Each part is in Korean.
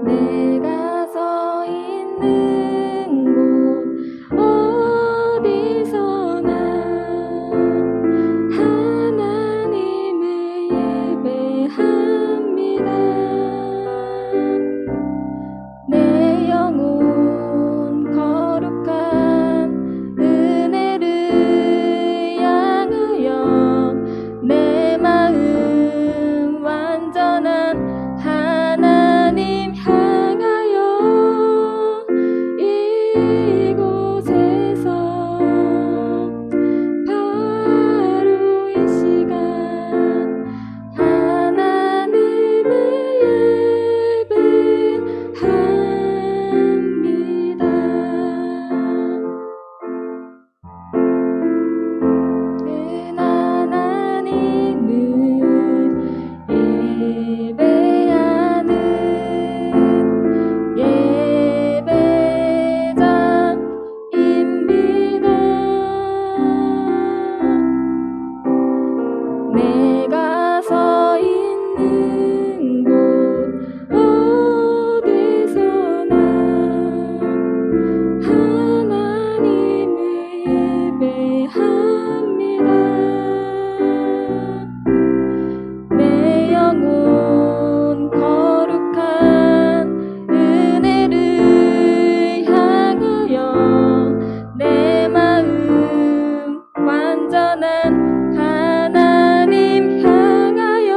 내가 서 있는 곳 어디서나 하나님을 예배합니다. 내 영혼 거룩한 은혜를 향하여 내 마음 완전한 하나님 향하여 이곳에서 바로 이 시간 하나님을 예배합니다. 큰 하나님을 예배하는 예배자입니다. 내가 서 있는 곳 어디서나 하나님을 예배합니다. 내 영혼 거룩한 은혜를 향하여 내 마음 완전한 하나님 향하여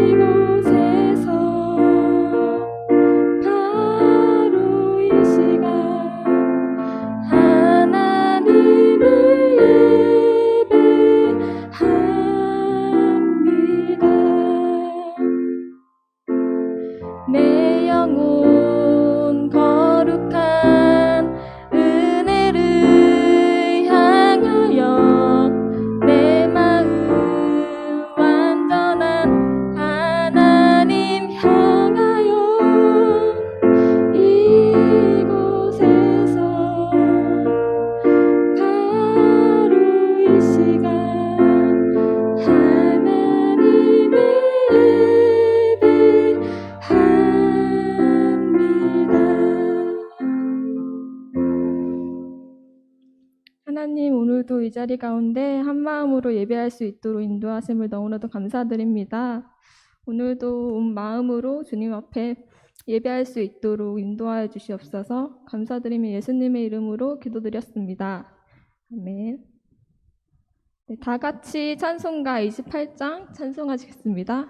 이곳에서 바로 이 시간 하나님을 예배합니다. 내 영혼 거룩한 은혜를 향하여 내 마음 완전한 하나님 향하여 이곳에서 바로 이 시간 하나님을 예배합니다. 하나님, 오늘도 이 자리 가운데 한 마음으로 예배할 수 있도록 인도하심을 너무나도 감사드립니다. 오늘도 온 마음으로 주님 앞에 예배할 수 있도록 인도하여 주시옵소서. 감사드리며 예수님의 이름으로 기도드렸습니다. 아멘. 네, 다 같이 찬송가 28장 찬송하시겠습니다.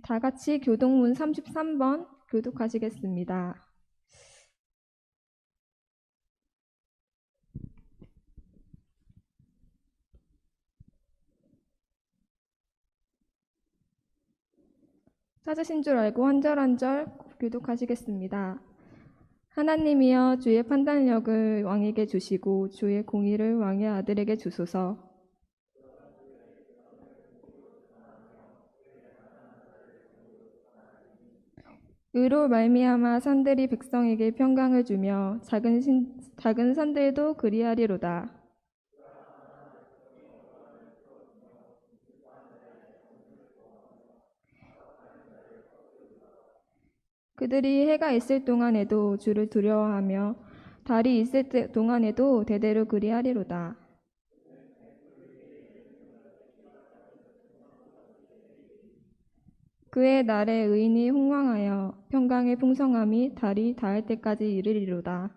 다 같이 교동문 33번 교독하시겠습니다. 찾으신 줄 알고 한 절 한 절 교독하시겠습니다. 하나님이여 주의 판단력을 왕에게 주시고 주의 공의를 왕의 아들에게 주소서. 의로 말미암아 산들이 백성에게 평강을 주며 작은 산들도 그리하리로다. 그들이 해가 있을 동안에도 주를 두려워하며 달이 있을 동안에도 대대로 그리하리로다. 그의 날에 의인이 흥왕하여 평강의 풍성함이 달이 닿을 때까지 이르리로다.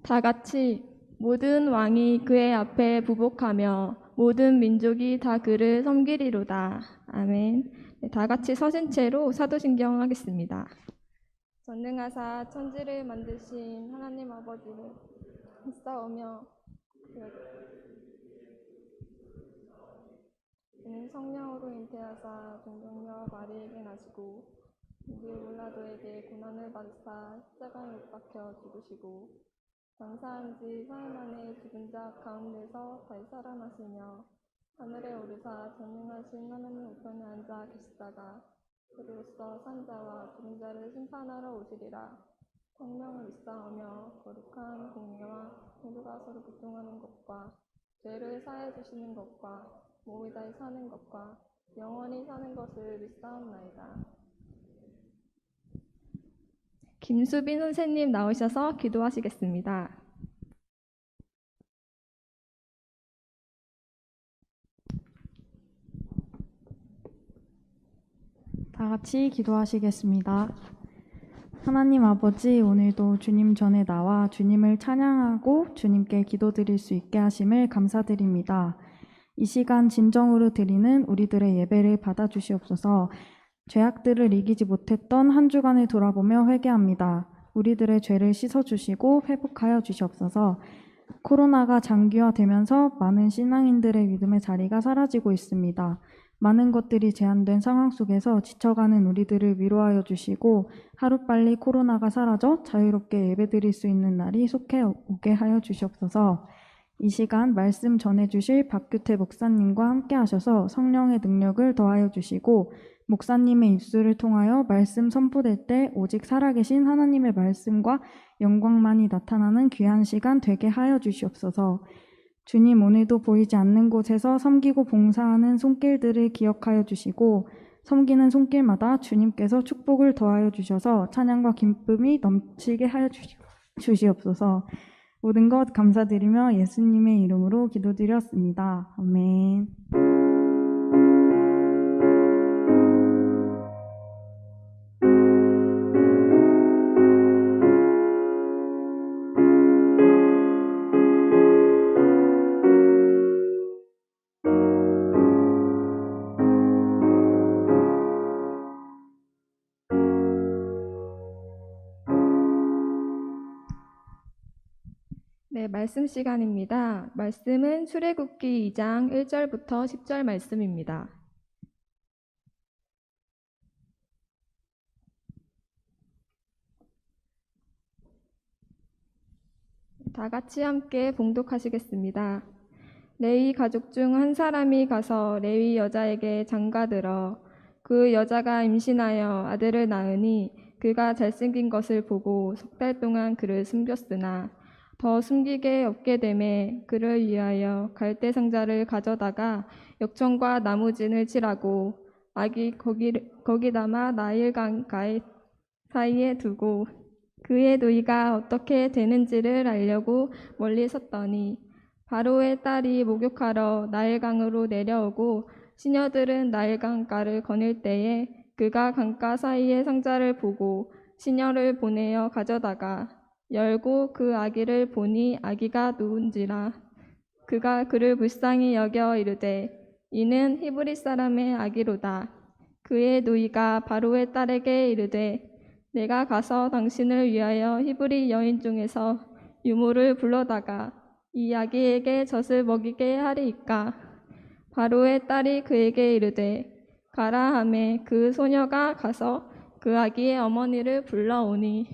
다 같이 모든 왕이 그의 앞에 부복하며 모든 민족이 다 그를 섬기리로다. 아멘. 네, 다 같이 서신 채로 사도신경 하겠습니다. 전능하사 천지를 만드신 하나님 아버지를 믿사오며 그는 성령으로 잉태하사 동정녀 마리에게 나시고 우리 몰라도에게 고난을 받으사 십자가에 못 박혀 죽으시고 장사한 지 사흘 만에 죽은 자 가운데서 다시 살아나시며 하늘에 오르사 전능하신 하나님 우편에 앉아 계시다가 그리로써 산 자와 죽은 자를 심판하러 오시리라. 성령을 믿사오며 거룩한 공예와 모두가 서로 교통하는 것과 죄를 사해 주시는 것과 몸이 다시 사는 것과 영원히 사는 것을 믿사옵나이다. 김수빈 선생님 나오셔서 기도하시겠습니다. 다 같이 기도하시겠습니다. 하나님 아버지, 오늘도 주님 전에 나와 주님을 찬양하고 주님께 기도드릴 수 있게 하심을 감사드립니다. 이 시간 진정으로 드리는 우리들의 예배를 받아주시옵소서. 죄악들을 이기지 못했던 한 주간을 돌아보며 회개합니다. 우리들의 죄를 씻어주시고 회복하여 주시옵소서. 코로나가 장기화되면서 많은 신앙인들의 믿음의 자리가 사라지고 있습니다. 많은 것들이 제한된 상황 속에서 지쳐가는 우리들을 위로하여 주시고 하루빨리 코로나가 사라져 자유롭게 예배드릴 수 있는 날이 속해 오게 하여 주시옵소서. 이 시간 말씀 전해주실 박규태 목사님과 함께 하셔서 성령의 능력을 더하여 주시고 목사님의 입술을 통하여 말씀 선포될 때 오직 살아계신 하나님의 말씀과 영광만이 나타나는 귀한 시간 되게 하여 주시옵소서. 주님, 오늘도 보이지 않는 곳에서 섬기고 봉사하는 손길들을 기억하여 주시고 섬기는 손길마다 주님께서 축복을 더하여 주셔서 찬양과 기쁨이 넘치게 하여 주시옵소서. 모든 것 감사드리며 예수님의 이름으로 기도드렸습니다. 아멘. 네, 말씀 시간입니다. 말씀은 출애굽기 2장 1절부터 10절 말씀입니다. 다 같이 함께 봉독하시겠습니다. 레위 가족 중 한 사람이 가서 레위 여자에게 장가들어 그 여자가 임신하여 아들을 낳으니 그가 잘생긴 것을 보고 석 달 동안 그를 숨겼으나 더 숨기게 없게 되매 그를 위하여 갈대 상자를 가져다가 역청과 나무진을 칠하고 아기 거기 담아 나일강 사이에 두고 그의 누이가 어떻게 되는지를 알려고 멀리 섰더니 바로의 딸이 목욕하러 나일강으로 내려오고 시녀들은 나일강가를 거닐 때에 그가 강가 사이의 상자를 보고 시녀를 보내어 가져다가 열고 그 아기를 보니 아기가 누운지라 그가 그를 불쌍히 여겨 이르되 이는 히브리 사람의 아기로다. 그의 누이가 바로의 딸에게 이르되 내가 가서 당신을 위하여 히브리 여인 중에서 유모를 불러다가 이 아기에게 젖을 먹이게 하리이까. 바로의 딸이 그에게 이르되 가라 하매 그 소녀가 가서 그 아기의 어머니를 불러오니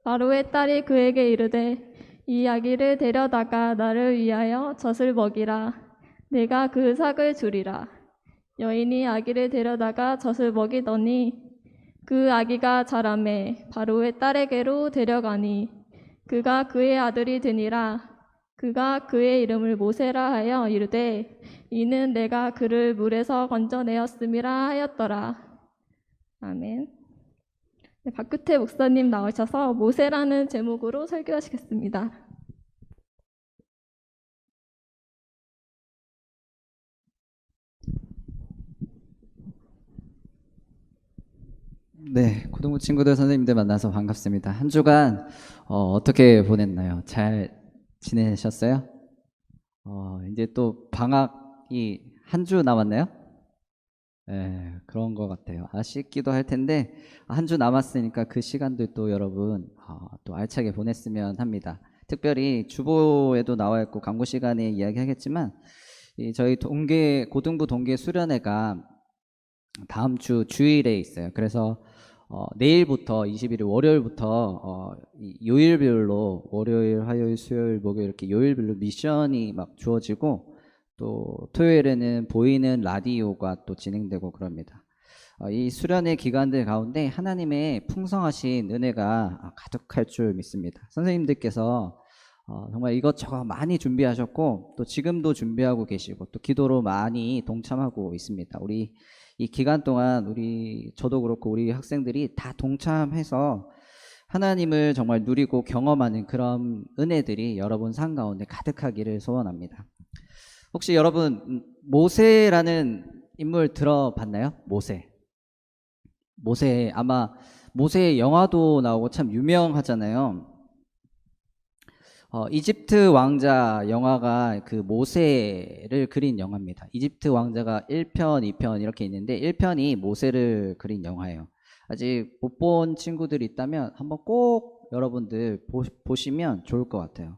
바로의 딸이 그에게 이르되 이 아기를 데려다가 나를 위하여 젖을 먹이라. 내가 그 삭을 주리라. 여인이 아기를 데려다가 젖을 먹이더니 그 아기가 자라매 바로의 딸에게로 데려가니 그가 그의 아들이 되니라. 그가 그의 이름을 모세라 하여 이르되 이는 내가 그를 물에서 건져내었음이라 하였더라. 아멘. 네, 박규태 목사님 나오셔서 모세라는 제목으로 설교하시겠습니다. 네, 고등부 친구들, 선생님들 만나서 반갑습니다. 한 주간 어떻게 보냈나요? 잘 지내셨어요? 이제 또 방학이 한 주 남았나요? 네, 그런 것 같아요. 아쉽기도 할 텐데 한 주 남았으니까 그 시간들 또 여러분 또 알차게 보냈으면 합니다. 특별히 주보에도 나와 있고 강구 시간에 이야기하겠지만 저희 고등부 동계 수련회가 다음 주 주일에 있어요. 그래서 내일부터 21일 월요일부터 요일별로 월요일, 화요일, 수요일, 목요일 이렇게 요일별로 미션이 막 주어지고 또 토요일에는 보이는 라디오가 또 진행되고 그럽니다. 이 수련회 기간들 가운데 하나님의 풍성하신 은혜가 가득할 줄 믿습니다. 선생님들께서 정말 이것저것 많이 준비하셨고 또 지금도 준비하고 계시고 또 기도로 많이 동참하고 있습니다. 우리 이 기간 동안 저도 그렇고 우리 학생들이 다 동참해서 하나님을 정말 누리고 경험하는 그런 은혜들이 여러분 삶 가운데 가득하기를 소원합니다. 혹시 여러분 모세라는 인물 들어봤나요? 모세 아마 모세 영화도 나오고 참 유명하잖아요. 이집트 왕자 영화가 그 모세를 그린 영화입니다. 이집트 왕자가 1편, 2편 이렇게 있는데 1편이 모세를 그린 영화예요. 아직 못 본 친구들이 있다면 한번 꼭 여러분들 보시면 좋을 것 같아요.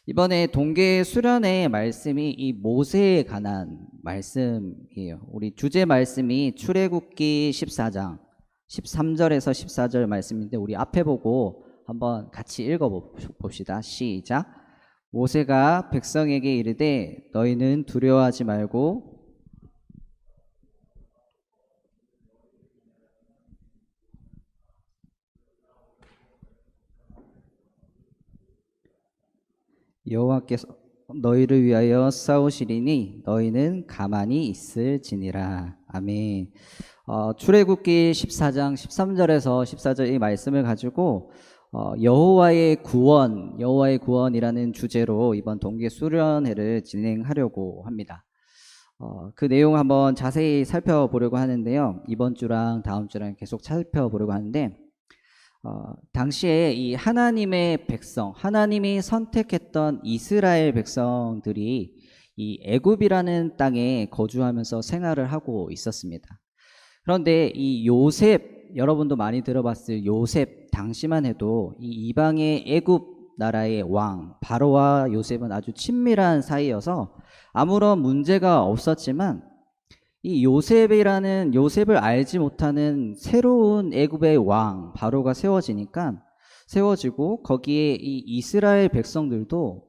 이번에 동계 수련회 말씀이 이 모세에 관한 말씀이에요. 우리 주제 말씀이 출애굽기 14장 13절에서 14절 말씀인데 우리 앞에 보고 한번 같이 읽어봅시다. 시작. 모세가 백성에게 이르되 너희는 두려워하지 말고 여호와께서 너희를 위하여 싸우시리니 너희는 가만히 있을지니라. 아멘. 출애굽기 14장 13절에서 14절 이 말씀을 가지고 여호와의 구원이라는 주제로 이번 동계 수련회를 진행하려고 합니다. 그 내용 한번 자세히 살펴보려고 하는데요. 이번 주랑 다음 주랑 계속 살펴보려고 하는데 당시에 이 하나님의 백성, 하나님이 선택했던 이스라엘 백성들이 이 애굽이라는 땅에 거주하면서 생활을 하고 있었습니다. 그런데 이 요셉, 여러분도 많이 들어봤을 요셉 당시만 해도 이 이방의 애굽 나라의 왕 바로와 요셉은 아주 친밀한 사이여서 아무런 문제가 없었지만 이 요셉을 알지 못하는 새로운 애굽의 왕 바로가 세워지고 거기에 이 이스라엘 백성들도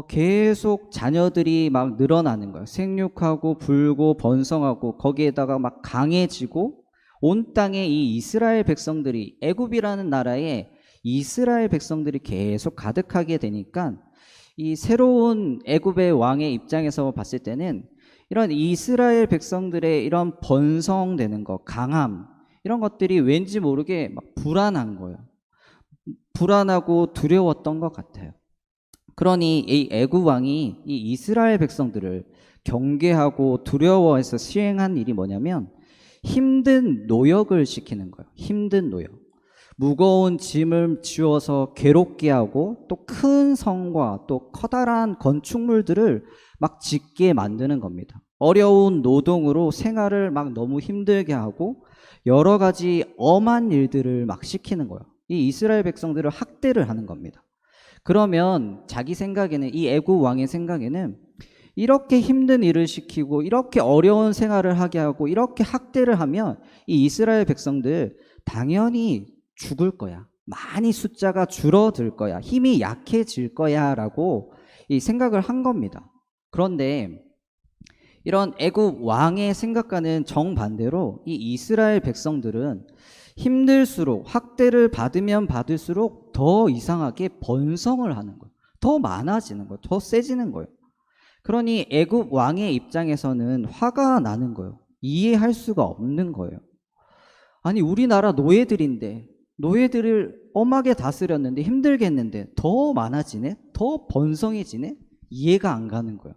계속 자녀들이 막 늘어나는 거예요. 생육하고 불고 번성하고 거기에다가 막 강해지고 온 땅에 이 이스라엘 백성들이 애굽이라는 나라에 이스라엘 백성들이 계속 가득하게 되니까 이 새로운 애굽의 왕의 입장에서 봤을 때는 이런 이스라엘 백성들의 이런 번성되는 것, 강함 이런 것들이 왠지 모르게 막 불안한 거예요. 불안하고 두려웠던 것 같아요. 그러니 이 애굽 왕이 이 이스라엘 백성들을 경계하고 두려워해서 시행한 일이 뭐냐면 힘든 노역을 시키는 거예요. 힘든 노역. 무거운 짐을 지어서 괴롭게 하고 또 큰 성과 또 커다란 건축물들을 막 짓게 만드는 겁니다. 어려운 노동으로 생활을 막 너무 힘들게 하고 여러 가지 엄한 일들을 막 시키는 거예요. 이 이스라엘 백성들을 학대를 하는 겁니다. 그러면 자기 생각에는, 이 애굽 왕의 생각에는 이렇게 힘든 일을 시키고 이렇게 어려운 생활을 하게 하고 이렇게 학대를 하면 이 이스라엘 백성들 당연히 죽을 거야. 많이 숫자가 줄어들 거야. 힘이 약해질 거야 라고 이 생각을 한 겁니다. 그런데 이런 애굽 왕의 생각과는 정반대로 이 이스라엘 백성들은 힘들수록, 학대를 받으면 받을수록 더 이상하게 번성을 하는 거예요. 더 많아지는 거예요. 더 세지는 거예요. 그러니 애굽 왕의 입장에서는 화가 나는 거예요. 이해할 수가 없는 거예요. 아니, 우리나라 노예들인데, 노예들을 엄하게 다스렸는데 힘들겠는데 더 많아지네? 더 번성해지네? 이해가 안 가는 거예요.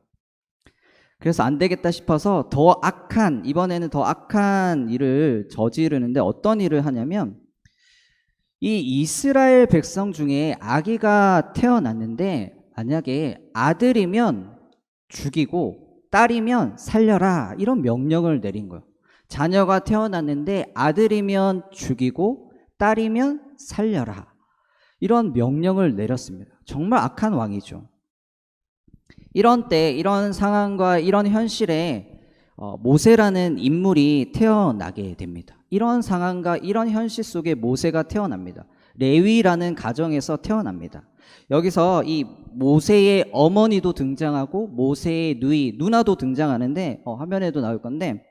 그래서 안 되겠다 싶어서 이번에는 더 악한 일을 저지르는데, 어떤 일을 하냐면, 이 이스라엘 백성 중에 아기가 태어났는데 만약에 아들이면 죽이고 딸이면 살려라, 이런 명령을 내린 거예요. 자녀가 태어났는데 아들이면 죽이고 딸이면 살려라, 이런 명령을 내렸습니다. 정말 악한 왕이죠. 이런 때, 이런 상황과 이런 현실에 모세라는 인물이 태어나게 됩니다. 이런 상황과 이런 현실 속에 모세가 태어납니다. 레위라는 가정에서 태어납니다. 여기서 이 모세의 어머니도 등장하고 모세의 누나도 등장하는데, 화면에도 나올 건데,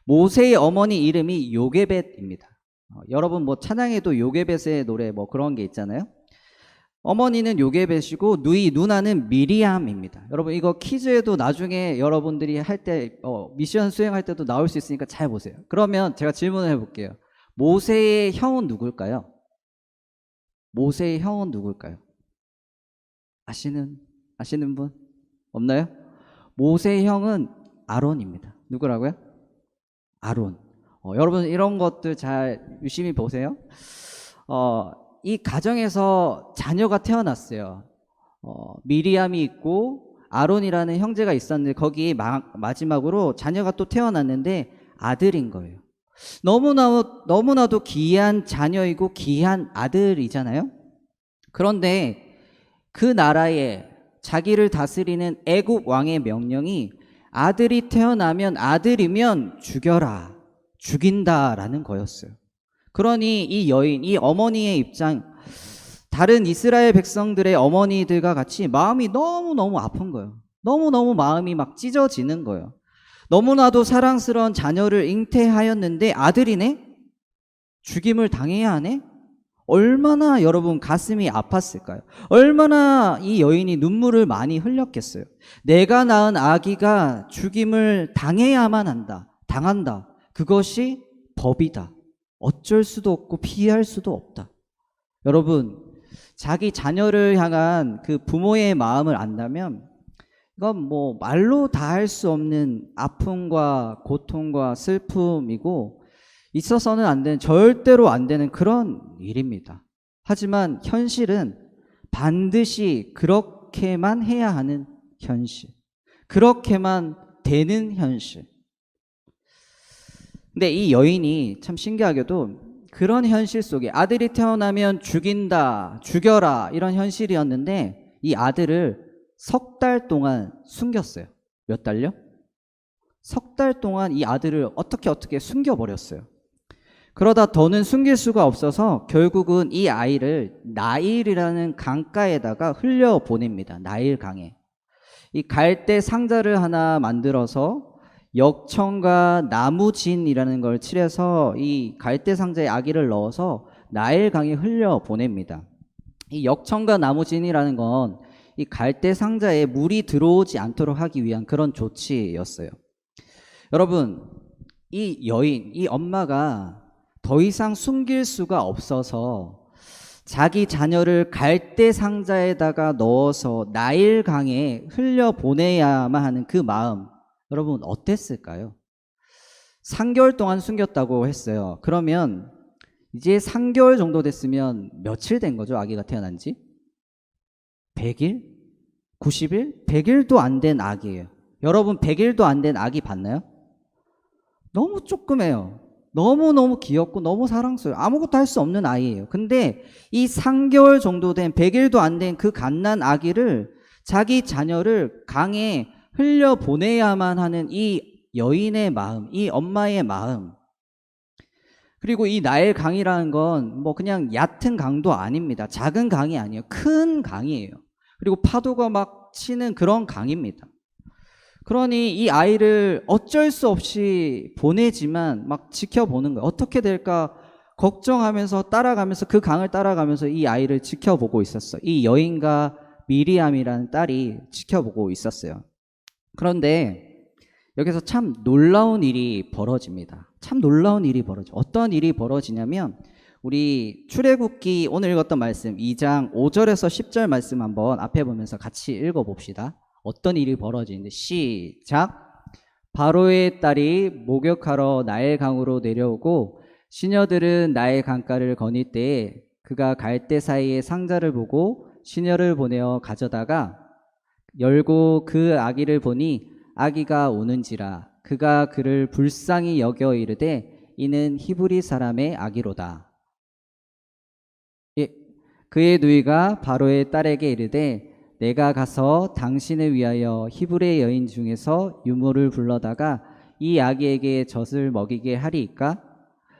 모세의 어머니 이름이 요게벳입니다. 여러분 뭐 찬양에도 요게벳의 노래 뭐 그런 게 있잖아요. 어머니는 요게벳이고 누나는 미리암입니다. 여러분 이거 퀴즈에도 나중에 여러분들이 할 때 미션 수행할 때도 나올 수 있으니까 잘 보세요. 그러면 제가 질문을 해볼게요. 모세의 형은 누굴까요? 모세의 형은 누굴까요? 아시는 분 없나요? 모세의 형은 아론입니다. 누구라고요? 아론. 여러분 이런 것들 잘 유심히 보세요. 이 가정에서 자녀가 태어났어요. 미리암이 있고 아론이라는 형제가 있었는데 거기 마지막으로 자녀가 또 태어났는데 아들인 거예요. 너무나도 귀한 자녀이고 귀한 아들이잖아요. 그런데 그 나라에 자기를 다스리는 애굽 왕의 명령이 아들이 태어나면 아들이면 죽여라, 죽인다라는 거였어요. 그러니 이 여인, 이 어머니의 입장, 다른 이스라엘 백성들의 어머니들과 같이 마음이 너무너무 아픈 거예요. 너무너무 마음이 막 찢어지는 거예요. 너무나도 사랑스러운 자녀를 잉태하였는데 아들이네? 죽임을 당해야 하네? 얼마나 여러분 가슴이 아팠을까요? 얼마나 이 여인이 눈물을 많이 흘렸겠어요. 내가 낳은 아기가 죽임을 당해야만 당한다. 그것이 법이다. 어쩔 수도 없고 피할 수도 없다. 여러분, 자기 자녀를 향한 그 부모의 마음을 안다면 이건 뭐 말로 다 할 수 없는 아픔과 고통과 슬픔이고 있어서는 안 되는, 절대로 안 되는 그런 일입니다. 하지만 현실은 반드시 그렇게만 해야 하는 현실, 그렇게만 되는 현실. 근데 이 여인이 참 신기하게도 그런 현실 속에 아들이 태어나면 죽인다, 죽여라, 이런 현실이었는데 이 아들을 석 달 동안 숨겼어요. 몇 달요? 석 달 동안 이 아들을 어떻게 숨겨버렸어요. 그러다 더는 숨길 수가 없어서 결국은 이 아이를 나일이라는 강가에다가 흘려보냅니다. 나일 강에. 이 갈대 상자를 하나 만들어서 역청과 나무진이라는 걸 칠해서 이 갈대 상자에 아기를 넣어서 나일 강에 흘려보냅니다. 이 역청과 나무진이라는 건 이 갈대 상자에 물이 들어오지 않도록 하기 위한 그런 조치였어요. 여러분, 이 여인, 이 엄마가 더 이상 숨길 수가 없어서 자기 자녀를 갈대 상자에다가 넣어서 나일 강에 흘려보내야만 하는 그 마음, 여러분 어땠을까요? 3개월 동안 숨겼다고 했어요. 그러면 이제 3개월 정도 됐으면 며칠 된 거죠? 아기가 태어난 지? 100일? 90일? 100일도 안 된 아기예요. 여러분 100일도 안 된 아기 봤나요? 너무 조그매요. 너무너무 귀엽고 너무 사랑스러워요. 아무것도 할 수 없는 아이예요. 근데 이 3개월 정도 된 100일도 안 된 그 갓난 아기를 자기 자녀를 강에 흘려보내야만 하는 이 여인의 마음, 이 엄마의 마음. 그리고 이 나일 강이라는 건 뭐 그냥 얕은 강도 아닙니다. 작은 강이 아니에요. 큰 강이에요. 그리고 파도가 막 치는 그런 강입니다. 그러니 이 아이를 어쩔 수 없이 보내지만 막 지켜보는 거예요. 어떻게 될까 걱정하면서 따라가면서 그 강을 따라가면서 이 아이를 지켜보고 있었어요. 이 여인과 미리암이라는 딸이 지켜보고 있었어요. 그런데 여기서 참 놀라운 일이 벌어집니다. 참 놀라운 일이 벌어져. 어떤 일이 벌어지냐면 우리 출애굽기 오늘 읽었던 말씀 2장 5절에서 10절 말씀 한번 앞에 보면서 같이 읽어봅시다. 어떤 일이 벌어지는데 시작. 바로의 딸이 목욕하러 나일 강으로 내려오고 시녀들은 나일 강가를 거닐 때에 그가 갈대 사이에 상자를 보고 시녀를 보내어 가져다가 열고 그 아기를 보니 아기가 우는지라 그가 그를 불쌍히 여겨 이르되 이는 히브리 사람의 아기로다. 예, 그의 누이가 바로의 딸에게 이르되 내가 가서 당신을 위하여 히브리 여인 중에서 유모를 불러다가 이 아기에게 젖을 먹이게 하리이까?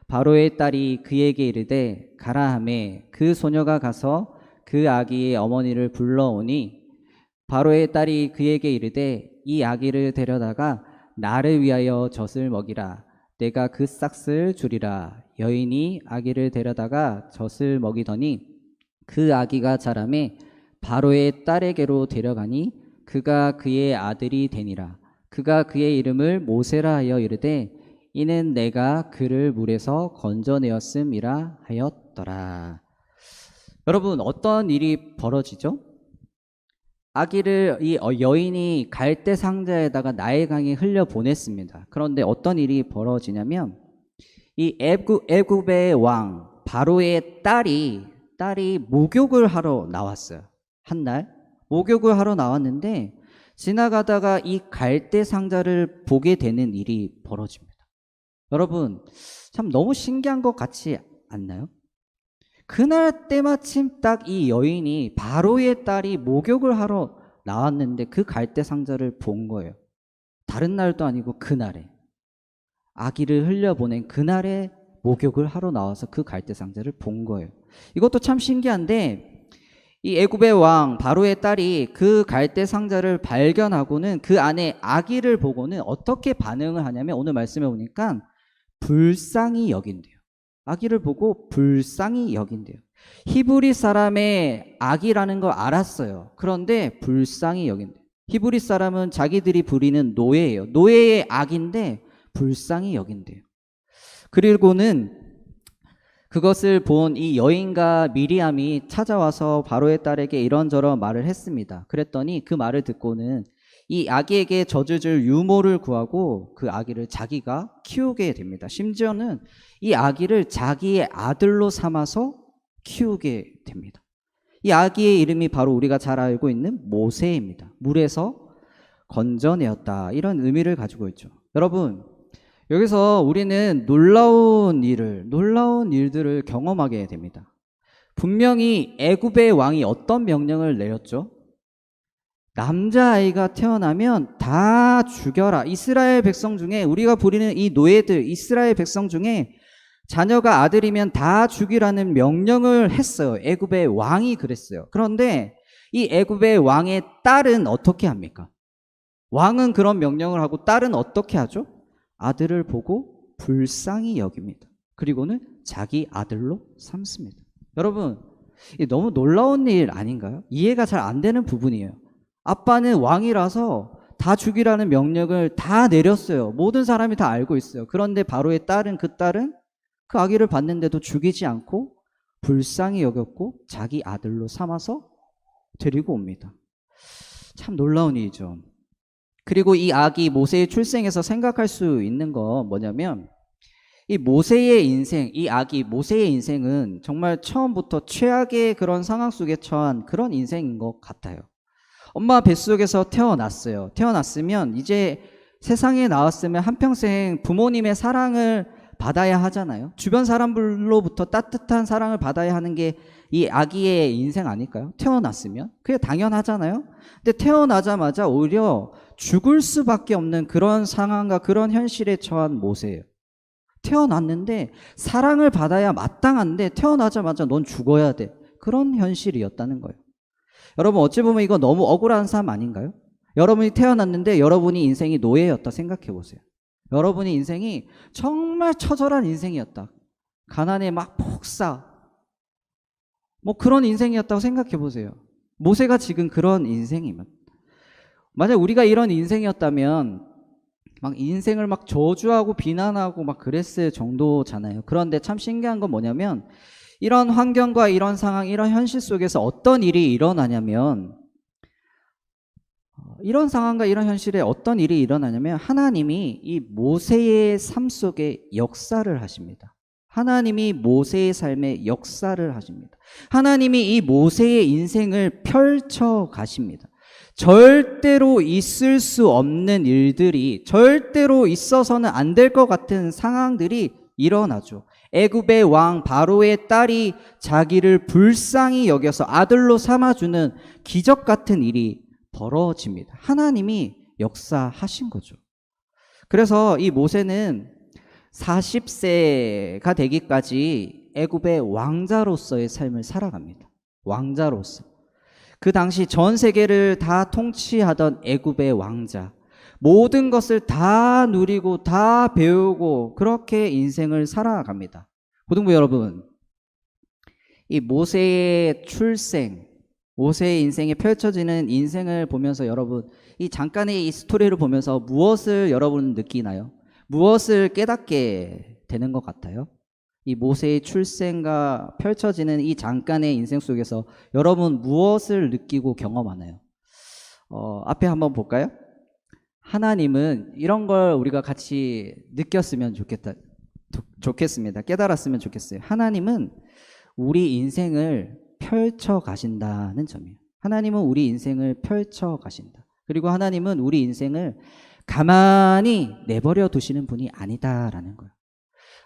바로의 딸이 그에게 이르되 가라 하매 그 소녀가 가서 그 아기의 어머니를 불러오니 바로의 딸이 그에게 이르되 이 아기를 데려다가 나를 위하여 젖을 먹이라. 내가 그 싹을 주리라. 여인이 아기를 데려다가 젖을 먹이더니 그 아기가 자라매 바로의 딸에게로 데려가니 그가 그의 아들이 되니라. 그가 그의 이름을 모세라 하여 이르되 이는 내가 그를 물에서 건져내었음이라 하였더라. 여러분 어떤 일이 벌어지죠? 아기를 이 여인이 갈대 상자에다가 나일 강에 흘려 보냈습니다. 그런데 어떤 일이 벌어지냐면 이 애굽의 왕 바로의 딸이 목욕을 하러 나왔어요. 한날 목욕을 하러 나왔는데 지나가다가 이 갈대 상자를 보게 되는 일이 벌어집니다. 여러분 참 너무 신기한 것 같지 않나요? 그날 때마침 딱 이 여인이 바로의 딸이 목욕을 하러 나왔는데 그 갈대 상자를 본 거예요. 다른 날도 아니고 그날에 아기를 흘려보낸 그날에 목욕을 하러 나와서 그 갈대 상자를 본 거예요. 이것도 참 신기한데 이 애굽의 왕 바로의 딸이 그 갈대 상자를 발견하고는 그 안에 아기를 보고는 어떻게 반응을 하냐면 오늘 말씀해 보니까 불쌍히 여긴대요. 아기를 보고 불쌍히 여긴대요. 히브리 사람의 아기라는 걸 알았어요. 그런데 불쌍히 여긴대요. 히브리 사람은 자기들이 부리는 노예예요. 노예의 아기인데 불쌍히 여긴대요. 그리고는 그것을 본 이 여인과 미리암이 찾아와서 바로의 딸에게 이런저런 말을 했습니다. 그랬더니 그 말을 듣고는 이 아기에게 젖을 줄 유모를 구하고 그 아기를 자기가 키우게 됩니다. 심지어는 이 아기를 자기의 아들로 삼아서 키우게 됩니다. 이 아기의 이름이 바로 우리가 잘 알고 있는 모세입니다. 물에서 건져내었다. 이런 의미를 가지고 있죠. 여러분, 여기서 우리는 놀라운 일들을 경험하게 됩니다. 분명히 애굽의 왕이 어떤 명령을 내렸죠? 남자아이가 태어나면 다 죽여라. 이스라엘 백성 중에 우리가 부리는 이 노예들, 이스라엘 백성 중에 자녀가 아들이면 다 죽이라는 명령을 했어요. 애굽의 왕이 그랬어요. 그런데 이 애굽의 왕의 딸은 어떻게 합니까? 왕은 그런 명령을 하고 딸은 어떻게 하죠? 아들을 보고 불쌍히 여깁니다. 그리고는 자기 아들로 삼습니다. 여러분, 이게 너무 놀라운 일 아닌가요? 이해가 잘 안 되는 부분이에요. 아빠는 왕이라서 다 죽이라는 명령을 다 내렸어요. 모든 사람이 다 알고 있어요. 그런데 바로의 딸은 그 아기를 봤는데도 죽이지 않고 불쌍히 여겼고 자기 아들로 삼아서 데리고 옵니다. 참 놀라운 일이죠. 그리고 이 아기 모세의 출생에서 생각할 수 있는 건 뭐냐면 이 모세의 인생, 이 아기 모세의 인생은 정말 처음부터 최악의 그런 상황 속에 처한 그런 인생인 것 같아요. 엄마 뱃속에서 태어났어요. 태어났으면 이제 세상에 나왔으면 한평생 부모님의 사랑을 받아야 하잖아요. 주변 사람들로부터 따뜻한 사랑을 받아야 하는 게 이 아기의 인생 아닐까요? 태어났으면. 그게 당연하잖아요. 근데 태어나자마자 오히려 죽을 수밖에 없는 그런 상황과 그런 현실에 처한 모세예요. 태어났는데 사랑을 받아야 마땅한데 태어나자마자 넌 죽어야 돼. 그런 현실이었다는 거예요. 여러분 어찌 보면 이거 너무 억울한 삶 아닌가요? 여러분이 태어났는데 여러분이 인생이 노예였다 생각해 보세요. 여러분이 인생이 정말 처절한 인생이었다. 가난에 막 폭사. 뭐 그런 인생이었다고 생각해 보세요. 모세가 지금 그런 인생이면. 만약 우리가 이런 인생이었다면 막 인생을 막 저주하고 비난하고 막 그랬을 정도잖아요. 그런데 참 신기한 건 뭐냐면 이런 환경과 이런 상황, 이런 현실 속에서 어떤 일이 일어나냐면 이런 상황과 이런 현실에 어떤 일이 일어나냐면 하나님이 이 모세의 삶 속에 역사를 하십니다. 하나님이 모세의 삶에 역사를 하십니다. 하나님이 이 모세의 인생을 펼쳐 가십니다. 절대로 있을 수 없는 일들이, 절대로 있어서는 안 될 것 같은 상황들이 일어나죠. 애굽의 왕 바로의 딸이 자기를 불쌍히 여겨서 아들로 삼아주는 기적 같은 일이 벌어집니다. 하나님이 역사하신 거죠. 그래서 이 모세는 40세가 되기까지 애굽의 왕자로서의 삶을 살아갑니다. 왕자로서. 그 당시 전 세계를 다 통치하던 애굽의 왕자. 모든 것을 다 누리고 다 배우고 그렇게 인생을 살아갑니다. 고등부 여러분, 이 모세의 출생, 모세의 인생에 펼쳐지는 인생을 보면서 여러분, 이 잠깐의 이 스토리를 보면서 무엇을 여러분 느끼나요? 무엇을 깨닫게 되는 것 같아요? 이 모세의 출생과 펼쳐지는 이 잠깐의 인생 속에서 여러분 무엇을 느끼고 경험하나요? 앞에 한번 볼까요? 하나님은 이런 걸 우리가 같이 느꼈으면 좋겠습니다. 깨달았으면 좋겠어요. 하나님은 우리 인생을 펼쳐 가신다는 점이에요. 하나님은 우리 인생을 펼쳐 가신다. 그리고 하나님은 우리 인생을 가만히 내버려 두시는 분이 아니다라는 거예요.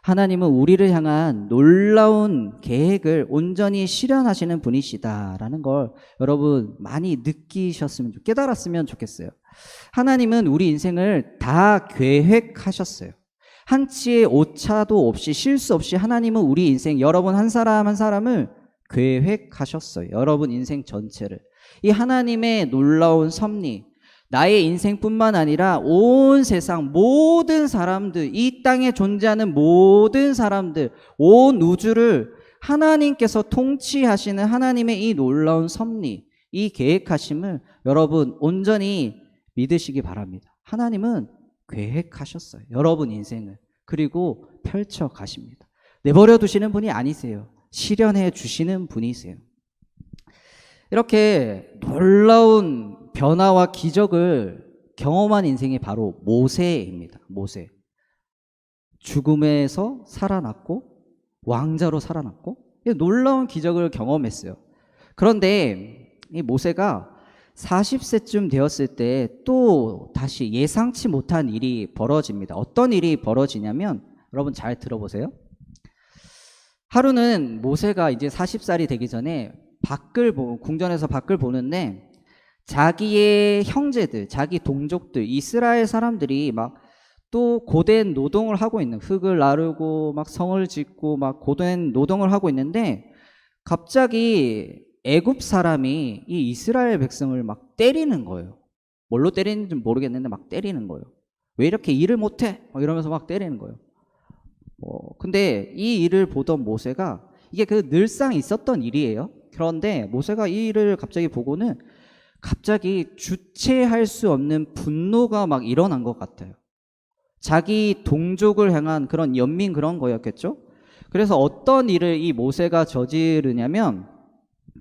하나님은 우리를 향한 놀라운 계획을 온전히 실현하시는 분이시다라는 걸 여러분 많이 느끼셨으면, 깨달았으면 좋겠어요. 하나님은 우리 인생을 다 계획하셨어요. 한치의 오차도 없이 실수 없이 하나님은 우리 인생, 여러분 한 사람 한 사람을 계획하셨어요. 여러분 인생 전체를. 이 하나님의 놀라운 섭리, 나의 인생뿐만 아니라 온 세상 모든 사람들, 이 땅에 존재하는 모든 사람들, 온 우주를 하나님께서 통치하시는 하나님의 이 놀라운 섭리, 이 계획하심을 여러분 온전히 믿으시기 바랍니다. 하나님은 계획하셨어요. 여러분 인생을. 그리고 펼쳐 가십니다. 내버려 두시는 분이 아니세요. 실현해 주시는 분이세요. 이렇게 놀라운 변화와 기적을 경험한 인생이 바로 모세입니다. 모세. 죽음에서 살아났고 왕자로 살아났고 놀라운 기적을 경험했어요. 그런데 이 모세가 40세쯤 되었을 때 또 다시 예상치 못한 일이 벌어집니다. 어떤 일이 벌어지냐면 여러분 잘 들어보세요. 하루는 모세가 이제 40살이 되기 전에 궁전에서 밖을 보는데 자기의 형제들, 자기 동족들, 이스라엘 사람들이 막 또 고된 노동을 하고 있는, 흙을 나르고 막 성을 짓고 막 고된 노동을 하고 있는데 갑자기 애굽 사람이 이 이스라엘 백성을 막 때리는 거예요. 뭘로 때리는지 모르겠는데 막 때리는 거예요. 왜 이렇게 일을 못해? 막 이러면서 막 때리는 거예요. 근데 이 일을 보던 모세가, 이게 그 늘상 있었던 일이에요. 그런데 모세가 이 일을 갑자기 보고는 갑자기 주체할 수 없는 분노가 막 일어난 것 같아요. 자기 동족을 향한 그런 연민 그런 거였겠죠. 그래서 어떤 일을 이 모세가 저지르냐면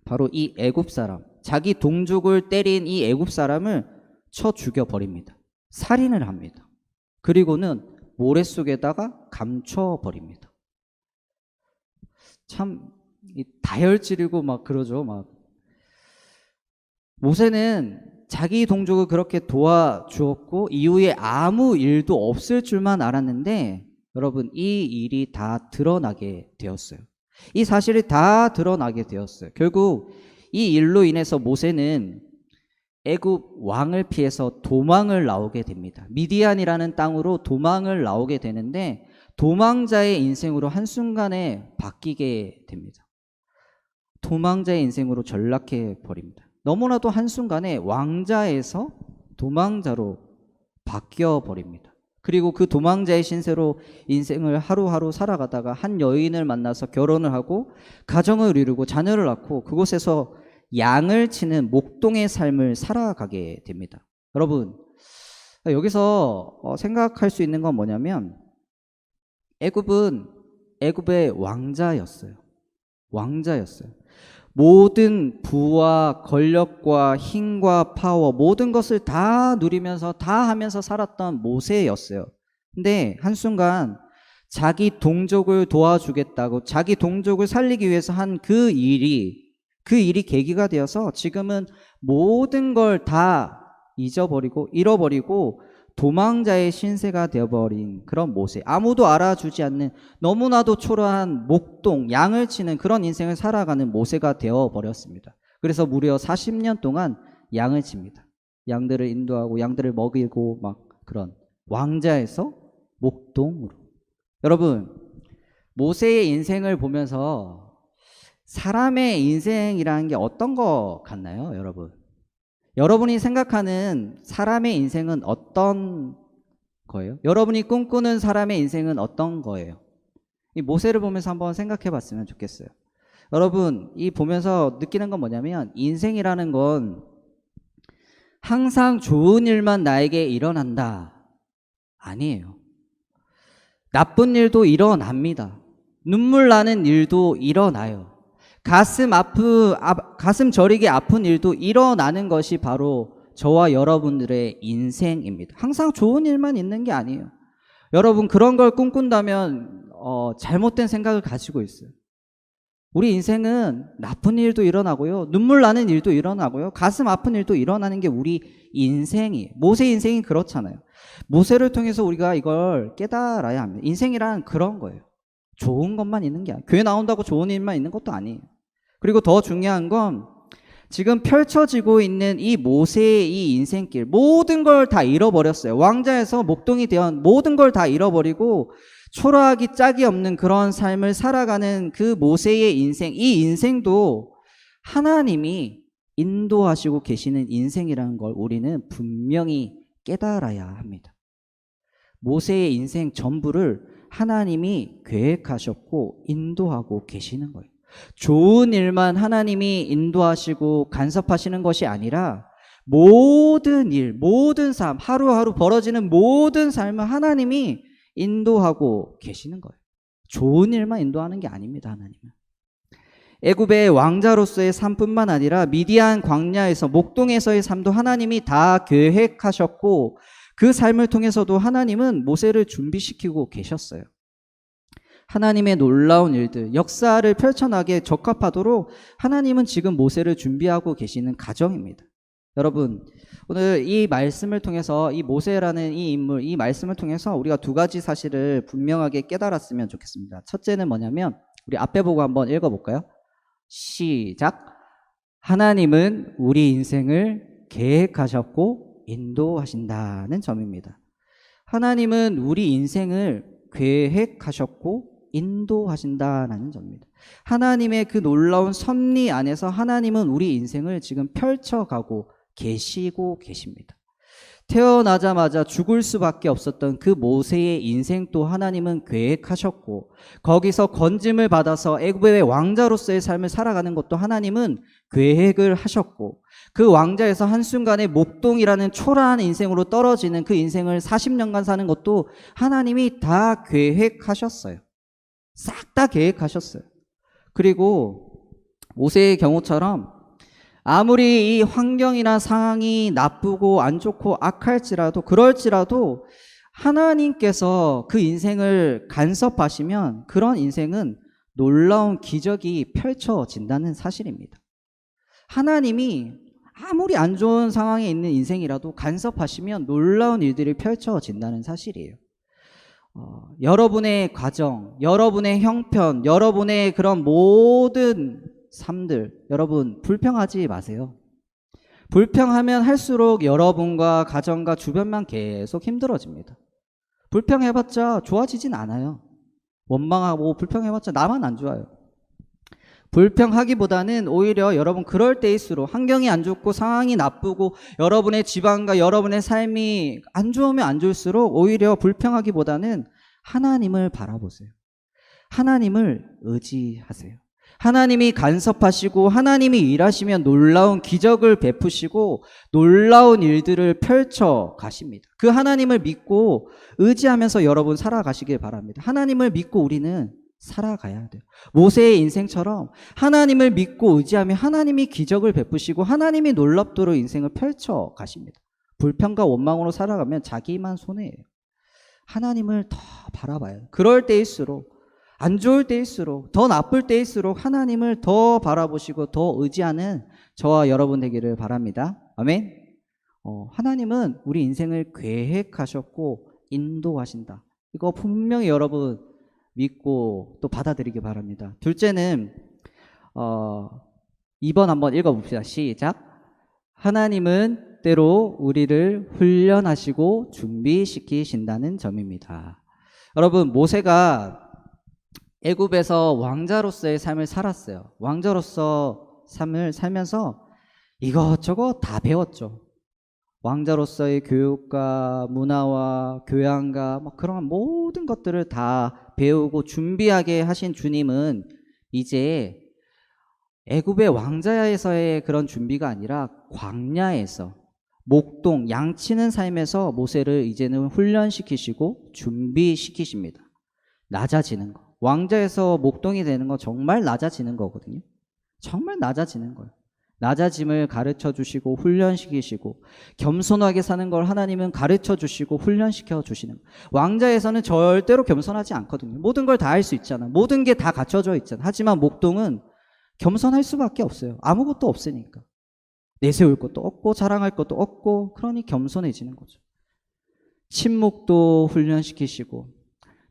바로 이 애굽 사람, 자기 동족을 때린 이 애굽 사람을 쳐 죽여버립니다. 살인을 합니다. 그리고는 모래 속에다가 감춰버립니다. 참 다혈질이고 막 그러죠. 막 모세는 자기 동족을 그렇게 도와주었고 이후에 아무 일도 없을 줄만 알았는데 여러분 이 일이 다 드러나게 되었어요. 이 사실이 다 드러나게 되었어요. 결국 이 일로 인해서 모세는 애굽 왕을 피해서 도망을 나오게 됩니다. 미디안이라는 땅으로 도망을 나오게 되는데 도망자의 인생으로 한순간에 바뀌게 됩니다. 도망자의 인생으로 전락해 버립니다. 너무나도 한순간에 왕자에서 도망자로 바뀌어 버립니다. 그리고 그 도망자의 신세로 인생을 하루하루 살아가다가 한 여인을 만나서 결혼을 하고 가정을 이루고 자녀를 낳고 그곳에서 양을 치는 목동의 삶을 살아가게 됩니다. 여러분, 여기서 생각할 수 있는 건 뭐냐면 애굽은 애굽의 왕자였어요. 왕자였어요. 모든 부와 권력과 힘과 파워 모든 것을 다 누리면서 다 하면서 살았던 모세였어요. 근데 한순간 자기 동족을 도와주겠다고 자기 동족을 살리기 위해서 한 그 일이 계기가 되어서 지금은 모든 걸 다 잊어버리고 잃어버리고 도망자의 신세가 되어버린 그런 모세, 아무도 알아주지 않는 너무나도 초라한 목동, 양을 치는 그런 인생을 살아가는 모세가 되어버렸습니다. 그래서 무려 40년 동안 양을 칩니다. 양들을 인도하고 양들을 먹이고 막 그런 왕자에서 목동으로. 여러분, 모세의 인생을 보면서 사람의 인생이라는 게 어떤 거 같나요, 여러분? 여러분이 생각하는 사람의 인생은 어떤 거예요? 여러분이 꿈꾸는 사람의 인생은 어떤 거예요? 이 모세를 보면서 한번 생각해 봤으면 좋겠어요. 여러분, 이 보면서 느끼는 건 뭐냐면 인생이라는 건 항상 좋은 일만 나에게 일어난다. 아니에요. 나쁜 일도 일어납니다. 눈물 나는 일도 일어나요. 가슴 저리게 아픈 일도 일어나는 것이 바로 저와 여러분들의 인생입니다. 항상 좋은 일만 있는 게 아니에요. 여러분, 그런 걸 꿈꾼다면 잘못된 생각을 가지고 있어요. 우리 인생은 나쁜 일도 일어나고요, 눈물 나는 일도 일어나고요, 가슴 아픈 일도 일어나는 게 우리 인생이에요. 모세 인생이 그렇잖아요. 모세를 통해서 우리가 이걸 깨달아야 합니다. 인생이란 그런 거예요. 좋은 것만 있는 게 아니에요. 교회 나온다고 좋은 일만 있는 것도 아니에요. 그리고 더 중요한 건 지금 펼쳐지고 있는 이 모세의 이 인생길, 모든 걸 다 잃어버렸어요. 왕자에서 목동이 되어 모든 걸 다 잃어버리고 초라하기 짝이 없는 그런 삶을 살아가는 그 모세의 인생, 이 인생도 하나님이 인도하시고 계시는 인생이라는 걸 우리는 분명히 깨달아야 합니다. 모세의 인생 전부를 하나님이 계획하셨고 인도하고 계시는 거예요. 좋은 일만 하나님이 인도하시고 간섭하시는 것이 아니라 모든 일, 모든 삶, 하루하루 벌어지는 모든 삶을 하나님이 인도하고 계시는 거예요. 좋은 일만 인도하는 게 아닙니다, 하나님은. 애굽의 왕자로서의 삶뿐만 아니라 미디안 광야에서 목동에서의 삶도 하나님이 다 계획하셨고 그 삶을 통해서도 하나님은 모세를 준비시키고 계셨어요. 하나님의 놀라운 일들, 역사를 펼쳐나가게 적합하도록 하나님은 지금 모세를 준비하고 계시는 가정입니다. 여러분, 오늘 이 말씀을 통해서 이 모세라는 이 인물, 이 말씀을 통해서 우리가 두 가지 사실을 분명하게 깨달았으면 좋겠습니다. 첫째는 뭐냐면 우리 앞에 보고 한번 읽어볼까요? 시작. 하나님은 우리 인생을 계획하셨고 인도하신다는 점입니다. 하나님은 우리 인생을 계획하셨고 인도하신다는 점입니다. 하나님의 그 놀라운 섭리 안에서 하나님은 우리 인생을 지금 펼쳐가고 계시고 계십니다. 태어나자마자 죽을 수밖에 없었던 그 모세의 인생도 하나님은 계획하셨고 거기서 건짐을 받아서 애굽의 왕자로서의 삶을 살아가는 것도 하나님은 계획을 하셨고 그 왕자에서 한순간에 목동이라는 초라한 인생으로 떨어지는 그 인생을 40년간 사는 것도 하나님이 다 계획하셨어요. 싹 다 계획하셨어요. 그리고 모세의 경우처럼 아무리 이 환경이나 상황이 나쁘고 안 좋고 악할지라도 그럴지라도 하나님께서 그 인생을 간섭하시면 그런 인생은 놀라운 기적이 펼쳐진다는 사실입니다. 하나님이 아무리 안 좋은 상황에 있는 인생이라도 간섭하시면 놀라운 일들이 펼쳐진다는 사실이에요. 여러분의 가정, 여러분의 형편, 여러분의 그런 모든 삶들, 여러분 불평하지 마세요. 불평하면 할수록 여러분과 가정과 주변만 계속 힘들어집니다. 불평해봤자 좋아지진 않아요. 원망하고 불평해봤자 나만 안 좋아요. 불평하기보다는 오히려 여러분 그럴 때일수록 환경이 안 좋고 상황이 나쁘고 여러분의 집안과 여러분의 삶이 안 좋으면 안 좋을수록 오히려 불평하기보다는 하나님을 바라보세요. 하나님을 의지하세요. 하나님이 간섭하시고 하나님이 일하시면 놀라운 기적을 베푸시고 놀라운 일들을 펼쳐 가십니다. 그 하나님을 믿고 의지하면서 여러분 살아가시길 바랍니다. 하나님을 믿고 우리는 살아가야 돼요. 모세의 인생처럼 하나님을 믿고 의지하며 하나님이 기적을 베푸시고 하나님이 놀랍도록 인생을 펼쳐 가십니다. 불평과 원망으로 살아가면 자기만 손해예요. 하나님을 더 바라봐요. 그럴 때일수록, 안 좋을 때일수록, 더 나쁠 때일수록 하나님을 더 바라보시고 더 의지하는 저와 여러분 되기를 바랍니다. 아멘. 하나님은 우리 인생을 계획하셨고 인도하신다. 이거 분명히 여러분 믿고 또 받아들이기 바랍니다. 둘째는 2번 한번 읽어봅시다. 시작. 하나님은 때로 우리를 훈련하시고 준비시키신다는 점입니다. 여러분, 모세가 애굽에서 왕자로서의 삶을 살았어요. 왕자로서 삶을 살면서 이것저것 다 배웠죠. 왕자로서의 교육과 문화와 교양과 그런 모든 것들을 다 배우고 준비하게 하신 주님은 이제 애굽의 왕자에서의 그런 준비가 아니라 광야에서 목동 양치는 삶에서 모세를 이제는 훈련시키시고 준비시키십니다. 낮아지는 거. 왕자에서 목동이 되는 거 정말 낮아지는 거거든요. 정말 낮아지는 거예요. 낮아짐을 가르쳐 주시고 훈련시키시고 겸손하게 사는 걸 하나님은 가르쳐 주시고 훈련시켜 주시는 거예요. 왕자에서는 절대로 겸손하지 않거든요. 모든 걸 다 할 수 있잖아. 모든 게 다 갖춰져 있잖아. 하지만 목동은 겸손할 수밖에 없어요. 아무것도 없으니까. 내세울 것도 없고 자랑할 것도 없고 그러니 겸손해지는 거죠. 침묵도 훈련시키시고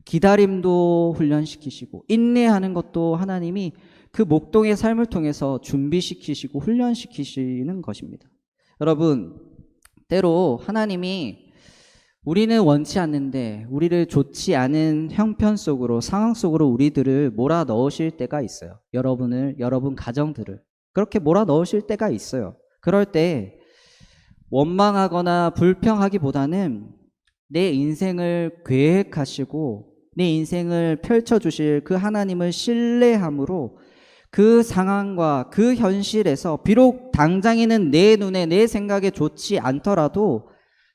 기다림도 훈련시키시고 인내하는 것도 하나님이 그 목동의 삶을 통해서 준비시키시고 훈련시키시는 것입니다. 여러분, 때로 하나님이 우리는 원치 않는데 우리를 좋지 않은 형편 속으로 상황 속으로 우리들을 몰아넣으실 때가 있어요. 여러분 가정들을 그렇게 몰아넣으실 때가 있어요. 그럴 때 원망하거나 불평하기보다는 내 인생을 계획하시고 내 인생을 펼쳐주실 그 하나님을 신뢰함으로 그 상황과 그 현실에서 비록 당장에는 내 눈에 내 생각에 좋지 않더라도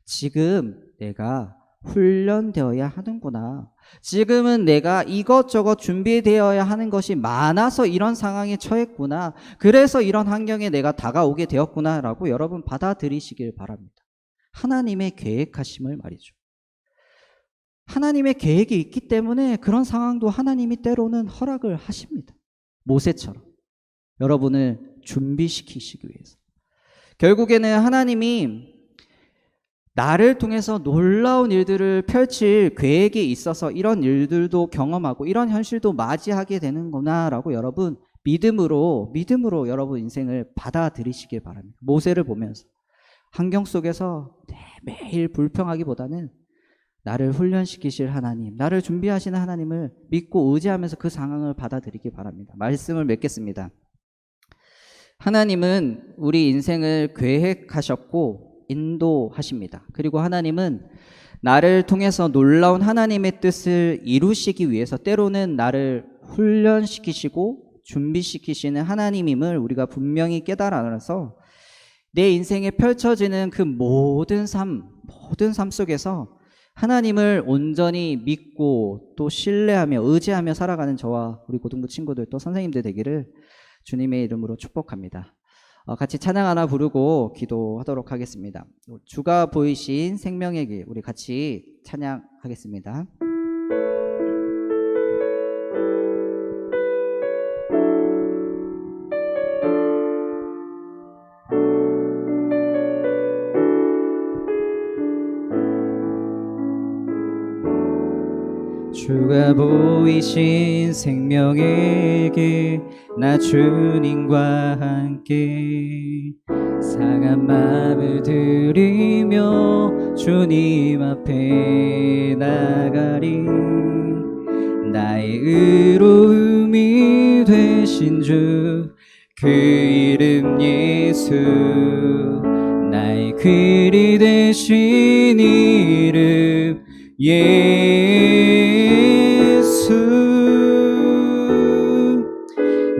지금 내가 훈련되어야 하는구나. 지금은 내가 이것저것 준비되어야 하는 것이 많아서 이런 상황에 처했구나. 그래서 이런 환경에 내가 다가오게 되었구나라고 여러분 받아들이시길 바랍니다. 하나님의 계획하심을 말이죠. 하나님의 계획이 있기 때문에 그런 상황도 하나님이 때로는 허락을 하십니다. 모세처럼 여러분을 준비시키시기 위해서. 결국에는 하나님이 나를 통해서 놀라운 일들을 펼칠 계획이 있어서 이런 일들도 경험하고 이런 현실도 맞이하게 되는구나라고 여러분 믿음으로 여러분 인생을 받아들이시길 바랍니다. 모세를 보면서 환경 속에서 매일 불평하기보다는 나를 훈련시키실 하나님, 나를 준비하시는 하나님을 믿고 의지하면서 그 상황을 받아들이기 바랍니다. 말씀을 맺겠습니다. 하나님은 우리 인생을 계획하셨고 인도하십니다. 그리고 하나님은 나를 통해서 놀라운 하나님의 뜻을 이루시기 위해서 때로는 나를 훈련시키시고 준비시키시는 하나님임을 우리가 분명히 깨달아서 내 인생에 펼쳐지는 그 모든 삶 속에서 하나님을 온전히 믿고 또 신뢰하며 의지하며 살아가는 저와 우리 고등부 친구들 또 선생님들 되기를 주님의 이름으로 축복합니다. 같이 찬양 하나 부르고 기도하도록 하겠습니다. 주가 보이신 생명의 길, 우리 같이 찬양하겠습니다. 주가 보이신 생명의 길, 나 주님과 함께 상한 마음을 들이며 주님 앞에 나가리. 나의 의로움이 되신 주, 그 이름 예수. 나의 길이 되신 이름 예수.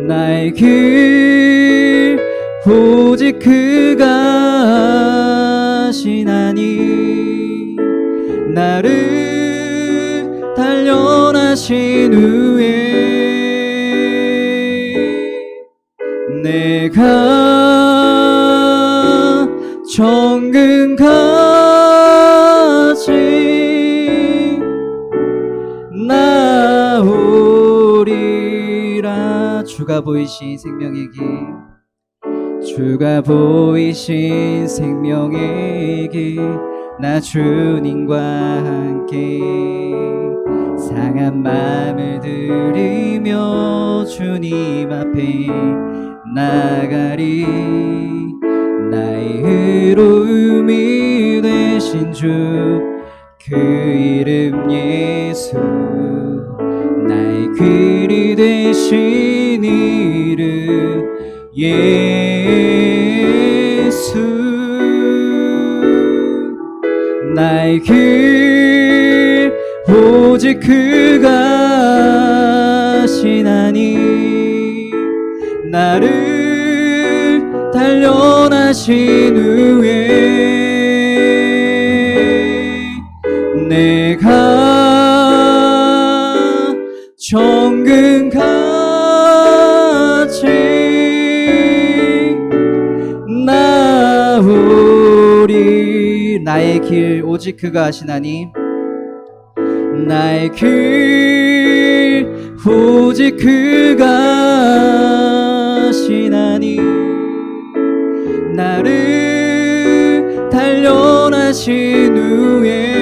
나의 길 오직 그가 하시나니. 나를 단련하신 후에 내가 정금같이 나오리라. 주가 보이신 생명의 길, 주가 보이신 생명의 길, 나 주님과 함께 상한 마음을 들이며 주님 앞에 나가리. 나의 의로움이 되신 주, 그 이름 예수. 나의 길이 되신 이름 예수. 나의 길 오직 그가 하시나니. 나를 단련하신 후에 내가 정금같이 나오리. 나의 길 오직 그가 하시나니. 나의 길 오직 그가 하시나니. 나를 단련하신 후에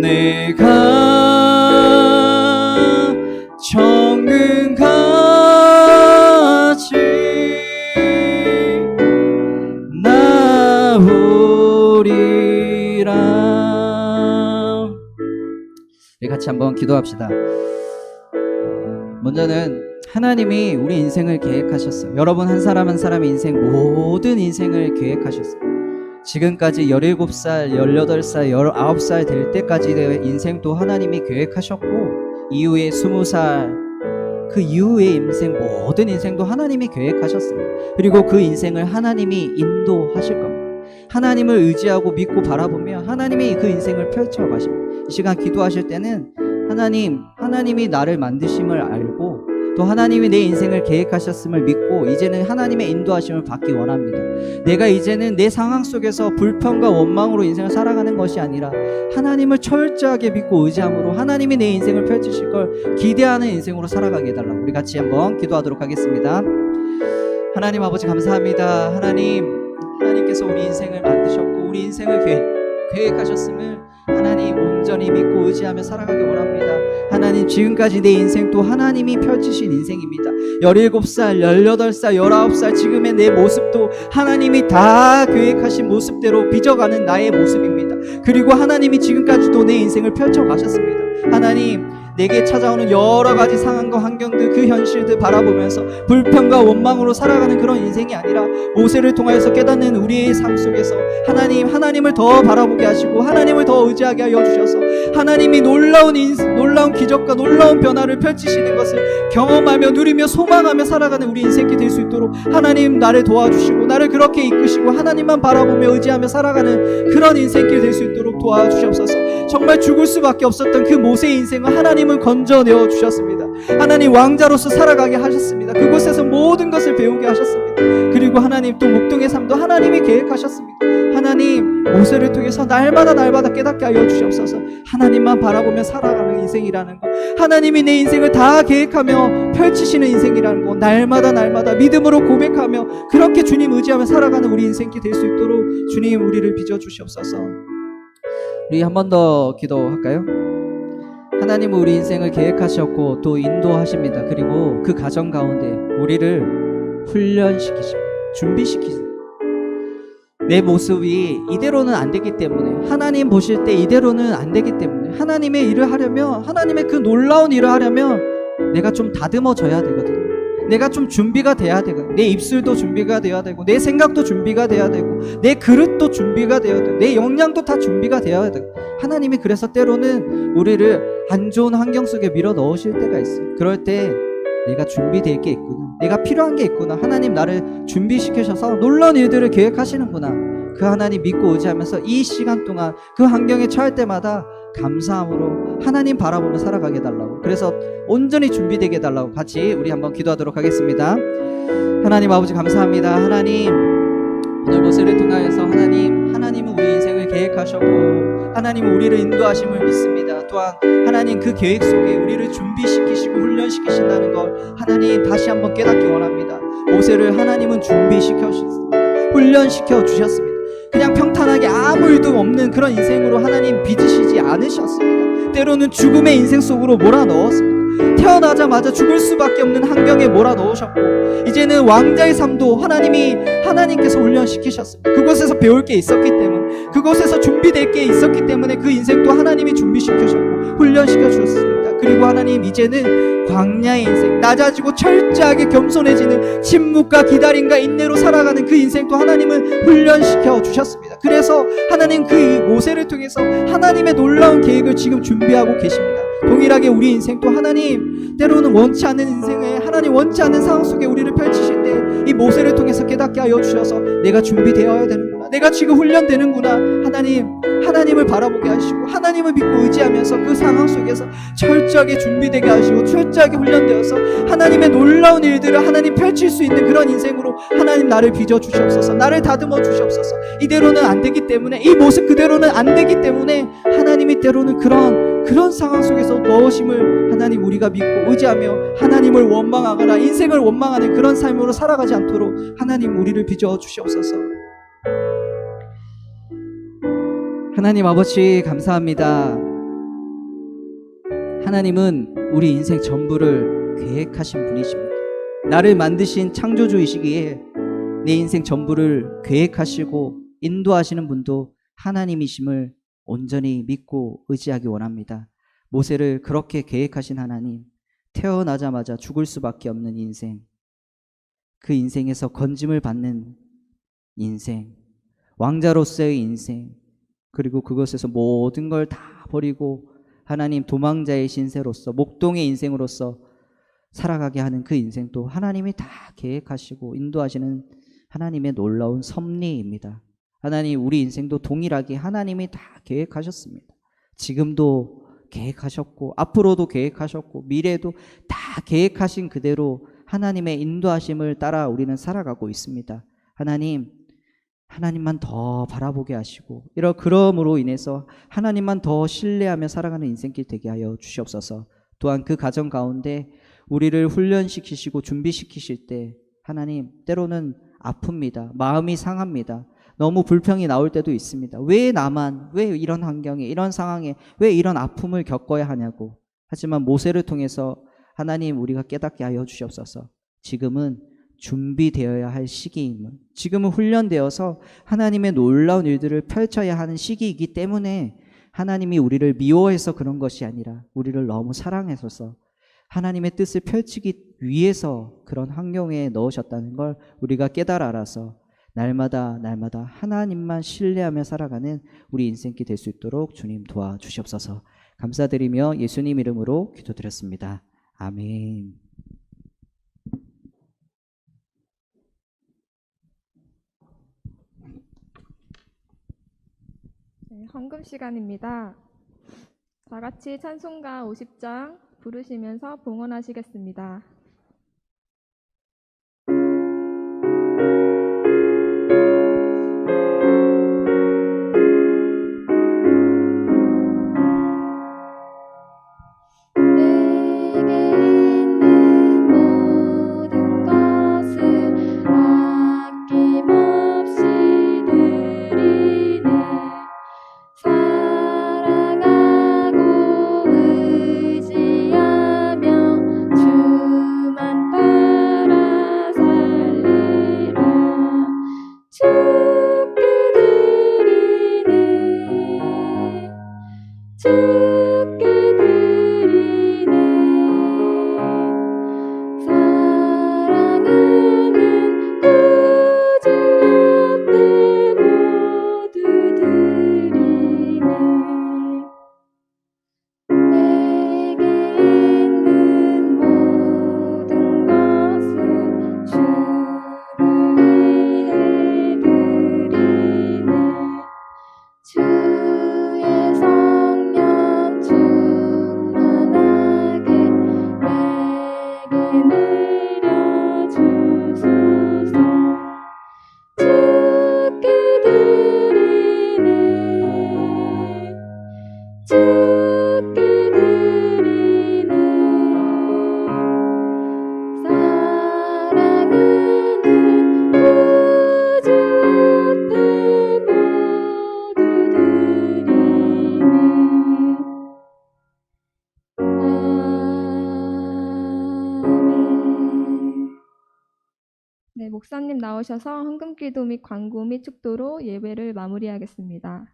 내가 정금같이 나오리라. 우리 같이 한번 기도합시다. 먼저는 하나님이 우리 인생을 계획하셨어요. 여러분 한 사람 한 사람의 인생, 모든 인생을 계획하셨어요. 지금까지 17살, 18살, 19살 될 때까지의 인생도 하나님이 계획하셨고, 이후에 20살, 그 이후의 인생, 모든 인생도 하나님이 계획하셨습니다. 그리고 그 인생을 하나님이 인도하실 겁니다. 하나님을 의지하고 믿고 바라보며 하나님이 그 인생을 펼쳐 가십니다. 이 시간 기도하실 때는 하나님이 나를 만드심을 알고 또 하나님이 내 인생을 계획하셨음을 믿고 이제는 하나님의 인도하심을 받기 원합니다. 내가 이제는 내 상황 속에서 불평과 원망으로 인생을 살아가는 것이 아니라 하나님을 철저하게 믿고 의지함으로 하나님이 내 인생을 펼치실 걸 기대하는 인생으로 살아가게 해달라고 우리 같이 한번 기도하도록 하겠습니다. 하나님 아버지 감사합니다. 하나님께서 우리 인생을 만드셨고 우리 인생을 계획하셨음을 하나님 온전히 믿고 의지하며 살아가기 원합니다. 하나님 지금까지 내 인생도 하나님이 펼치신 인생입니다. 17살, 18살, 19살 지금의 내 모습도 하나님이 다 계획하신 모습대로 빚어가는 나의 모습입니다. 그리고 하나님이 지금까지도 내 인생을 펼쳐가셨습니다. 하나님 내게 찾아오는 여러 가지 상황과 환경들 그 현실들 바라보면서 불평과 원망으로 살아가는 그런 인생이 아니라 모세를 통하여서 깨닫는 우리의 삶 속에서 하나님을 더 바라보게 하시고 하나님을 더 의지하게 하여 주셔서 하나님이 놀라운 기적과 놀라운 변화를 펼치시는 것을 경험하며 누리며 소망하며 살아가는 우리 인생이 될 수 있도록 하나님 나를 도와주시고 나를 그렇게 이끄시고 하나님만 바라보며 의지하며 살아가는 그런 인생길 될 수 있도록 도와주시옵소서. 정말 죽을 수밖에 없었던 그 모세의 인생을 하나님 하나님은 건져내어 주셨습니다. 하나님 왕자로서 살아가게 하셨습니다. 그곳에서 모든 것을 배우게 하셨습니다. 그리고 하나님 또 목동의 삶도 하나님이 계획하셨습니다. 하나님 모세를 통해서 날마다 깨닫게 하여 주시옵소서. 하나님만 바라보며 살아가는 인생이라는 것, 하나님이 내 인생을 다 계획하며 펼치시는 인생이라는 것, 날마다 믿음으로 고백하며 그렇게 주님 의지하며 살아가는 우리 인생이 될 수 있도록 주님 우리를 빚어 주시옵소서. 우리 한 번 더 기도할까요? 하나님은 우리 인생을 계획하셨고 또 인도하십니다. 그리고 그 과정 가운데 우리를 훈련시키십니다. 준비시키십니다. 내 모습이 이대로는 안 되기 때문에, 하나님 보실 때 이대로는 안 되기 때문에, 하나님의 일을 하려면, 하나님의 그 놀라운 일을 하려면 내가 좀 다듬어져야 되거든요. 내가 좀 준비가 돼야 되거든요. 내 입술도 준비가 돼야 되고, 내 생각도 준비가 돼야 되고, 내 그릇도 준비가 돼야 되고, 내 역량도 다 준비가 돼야 되고, 하나님이 그래서 때로는 우리를 안 좋은 환경 속에 밀어 넣으실 때가 있어요. 그럴 때 내가 준비될 게 있구나, 내가 필요한 게 있구나, 하나님 나를 준비시키셔서 놀라운 일들을 계획하시는구나, 그 하나님 믿고 의지하면서 이 시간 동안 그 환경에 처할 때마다 감사함으로 하나님 바라보며 살아가게 해달라고, 그래서 온전히 준비되게 해달라고 같이 우리 한번 기도하도록 하겠습니다. 하나님 아버지 감사합니다. 하나님 오늘 모세를 통하여서 하나님은 우리 인생을 계획하셨고 하나님은 우리를 인도하심을 믿습니다. 또한 하나님 그 계획 속에 우리를 준비시키시고 훈련시키신다는 걸 하나님 다시 한번 깨닫기 원합니다. 모세를 하나님은 준비시켜 주셨습니다. 훈련시켜 주셨습니다. 그냥 평탄하게 아무 일도 없는 그런 인생으로 하나님 빚으시지 않으셨습니다. 때로는 죽음의 인생 속으로 몰아넣었습니다. 태어나자마자 죽을 수밖에 없는 환경에 몰아넣으셨고, 이제는 왕자의 삶도 하나님께서 훈련시키셨습니다. 그곳에서 배울 게 있었기 때문에, 그곳에서 준비될 게 있었기 때문에 그 인생도 하나님이 준비시켜주셨고 훈련시켜 주셨습니다. 그리고 하나님 이제는 광야의 인생, 낮아지고 철저하게 겸손해지는 침묵과 기다림과 인내로 살아가는 그 인생도 하나님은 훈련시켜 주셨습니다. 그래서 하나님 그 모세를 통해서 하나님의 놀라운 계획을 지금 준비하고 계십니다. 동일하게 우리 인생도 하나님 때로는 원치 않는 인생에, 하나님 원치 않는 상황 속에 우리를 펼치실 때 이 모세를 통해서 깨닫게 하여 주셔서 내가 준비되어야 되는구나, 내가 지금 훈련되는구나, 하나님을 바라보게 하시고 하나님을 믿고 의지하면서 그 상황 속에서 철저하게 준비되게 하시고 철저하게 훈련되어서 하나님의 놀라운 일들을 하나님 펼칠 수 있는 그런 인생으로 하나님 나를 빚어 주시옵소서. 나를 다듬어 주시옵소서. 이대로는 안 되기 때문에, 이 모습 그대로는 안 되기 때문에 하나님이 때로는 그런 상황 속에서 넣으심을 하나님 우리가 믿고 의지하며 하나님을 원망하거나 인생을 원망하는 그런 삶으로 살아가지 않도록 하나님 우리를 빚어 주시옵소서. 하나님 아버지 감사합니다. 하나님은 우리 인생 전부를 계획하신 분이십니다. 나를 만드신 창조주이시기에 내 인생 전부를 계획하시고 인도하시는 분도 하나님이심을 온전히 믿고 의지하기 원합니다. 모세를 그렇게 계획하신 하나님, 태어나자마자 죽을 수밖에 없는 인생, 그 인생에서 건짐을 받는 인생, 왕자로서의 인생, 그리고 그것에서 모든 걸 다 버리고 하나님 도망자의 신세로서, 목동의 인생으로서 살아가게 하는 그 인생도 하나님이 다 계획하시고 인도하시는 하나님의 놀라운 섭리입니다. 하나님 우리 인생도 동일하게 하나님이 다 계획하셨습니다. 지금도 계획하셨고 앞으로도 계획하셨고 미래도 다 계획하신 그대로 하나님의 인도하심을 따라 우리는 살아가고 있습니다. 하나님만 더 바라보게 하시고 그러므로 인해서 하나님만 더 신뢰하며 살아가는 인생길 되게 하여 주시옵소서. 또한 그 과정 가운데 우리를 훈련시키시고 준비시키실 때 하나님 때로는 아픕니다. 마음이 상합니다. 너무 불평이 나올 때도 있습니다. 왜 나만, 왜 이런 환경에, 이런 상황에, 왜 이런 아픔을 겪어야 하냐고. 하지만 모세를 통해서 하나님 우리가 깨닫게 하여 주시옵소서. 지금은 준비되어야 할 시기임을, 지금은 훈련되어서 하나님의 놀라운 일들을 펼쳐야 하는 시기이기 때문에 하나님이 우리를 미워해서 그런 것이 아니라 우리를 너무 사랑하셔서 하나님의 뜻을 펼치기 위해서 그런 환경에 넣으셨다는 걸 우리가 깨달아 알아서 날마다 하나님만 신뢰하며 살아가는 우리 인생길 될 수 있도록 주님 도와주시옵소서. 감사드리며 예수님 이름으로 기도드렸습니다. 아멘. 네, 헌금 시간입니다. 다 같이 찬송가 50장 부르시면서 봉헌하시겠습니다. 네, 목사님 나오셔서 헌금기도 및 광고 및 축도로 예배를 마무리하겠습니다.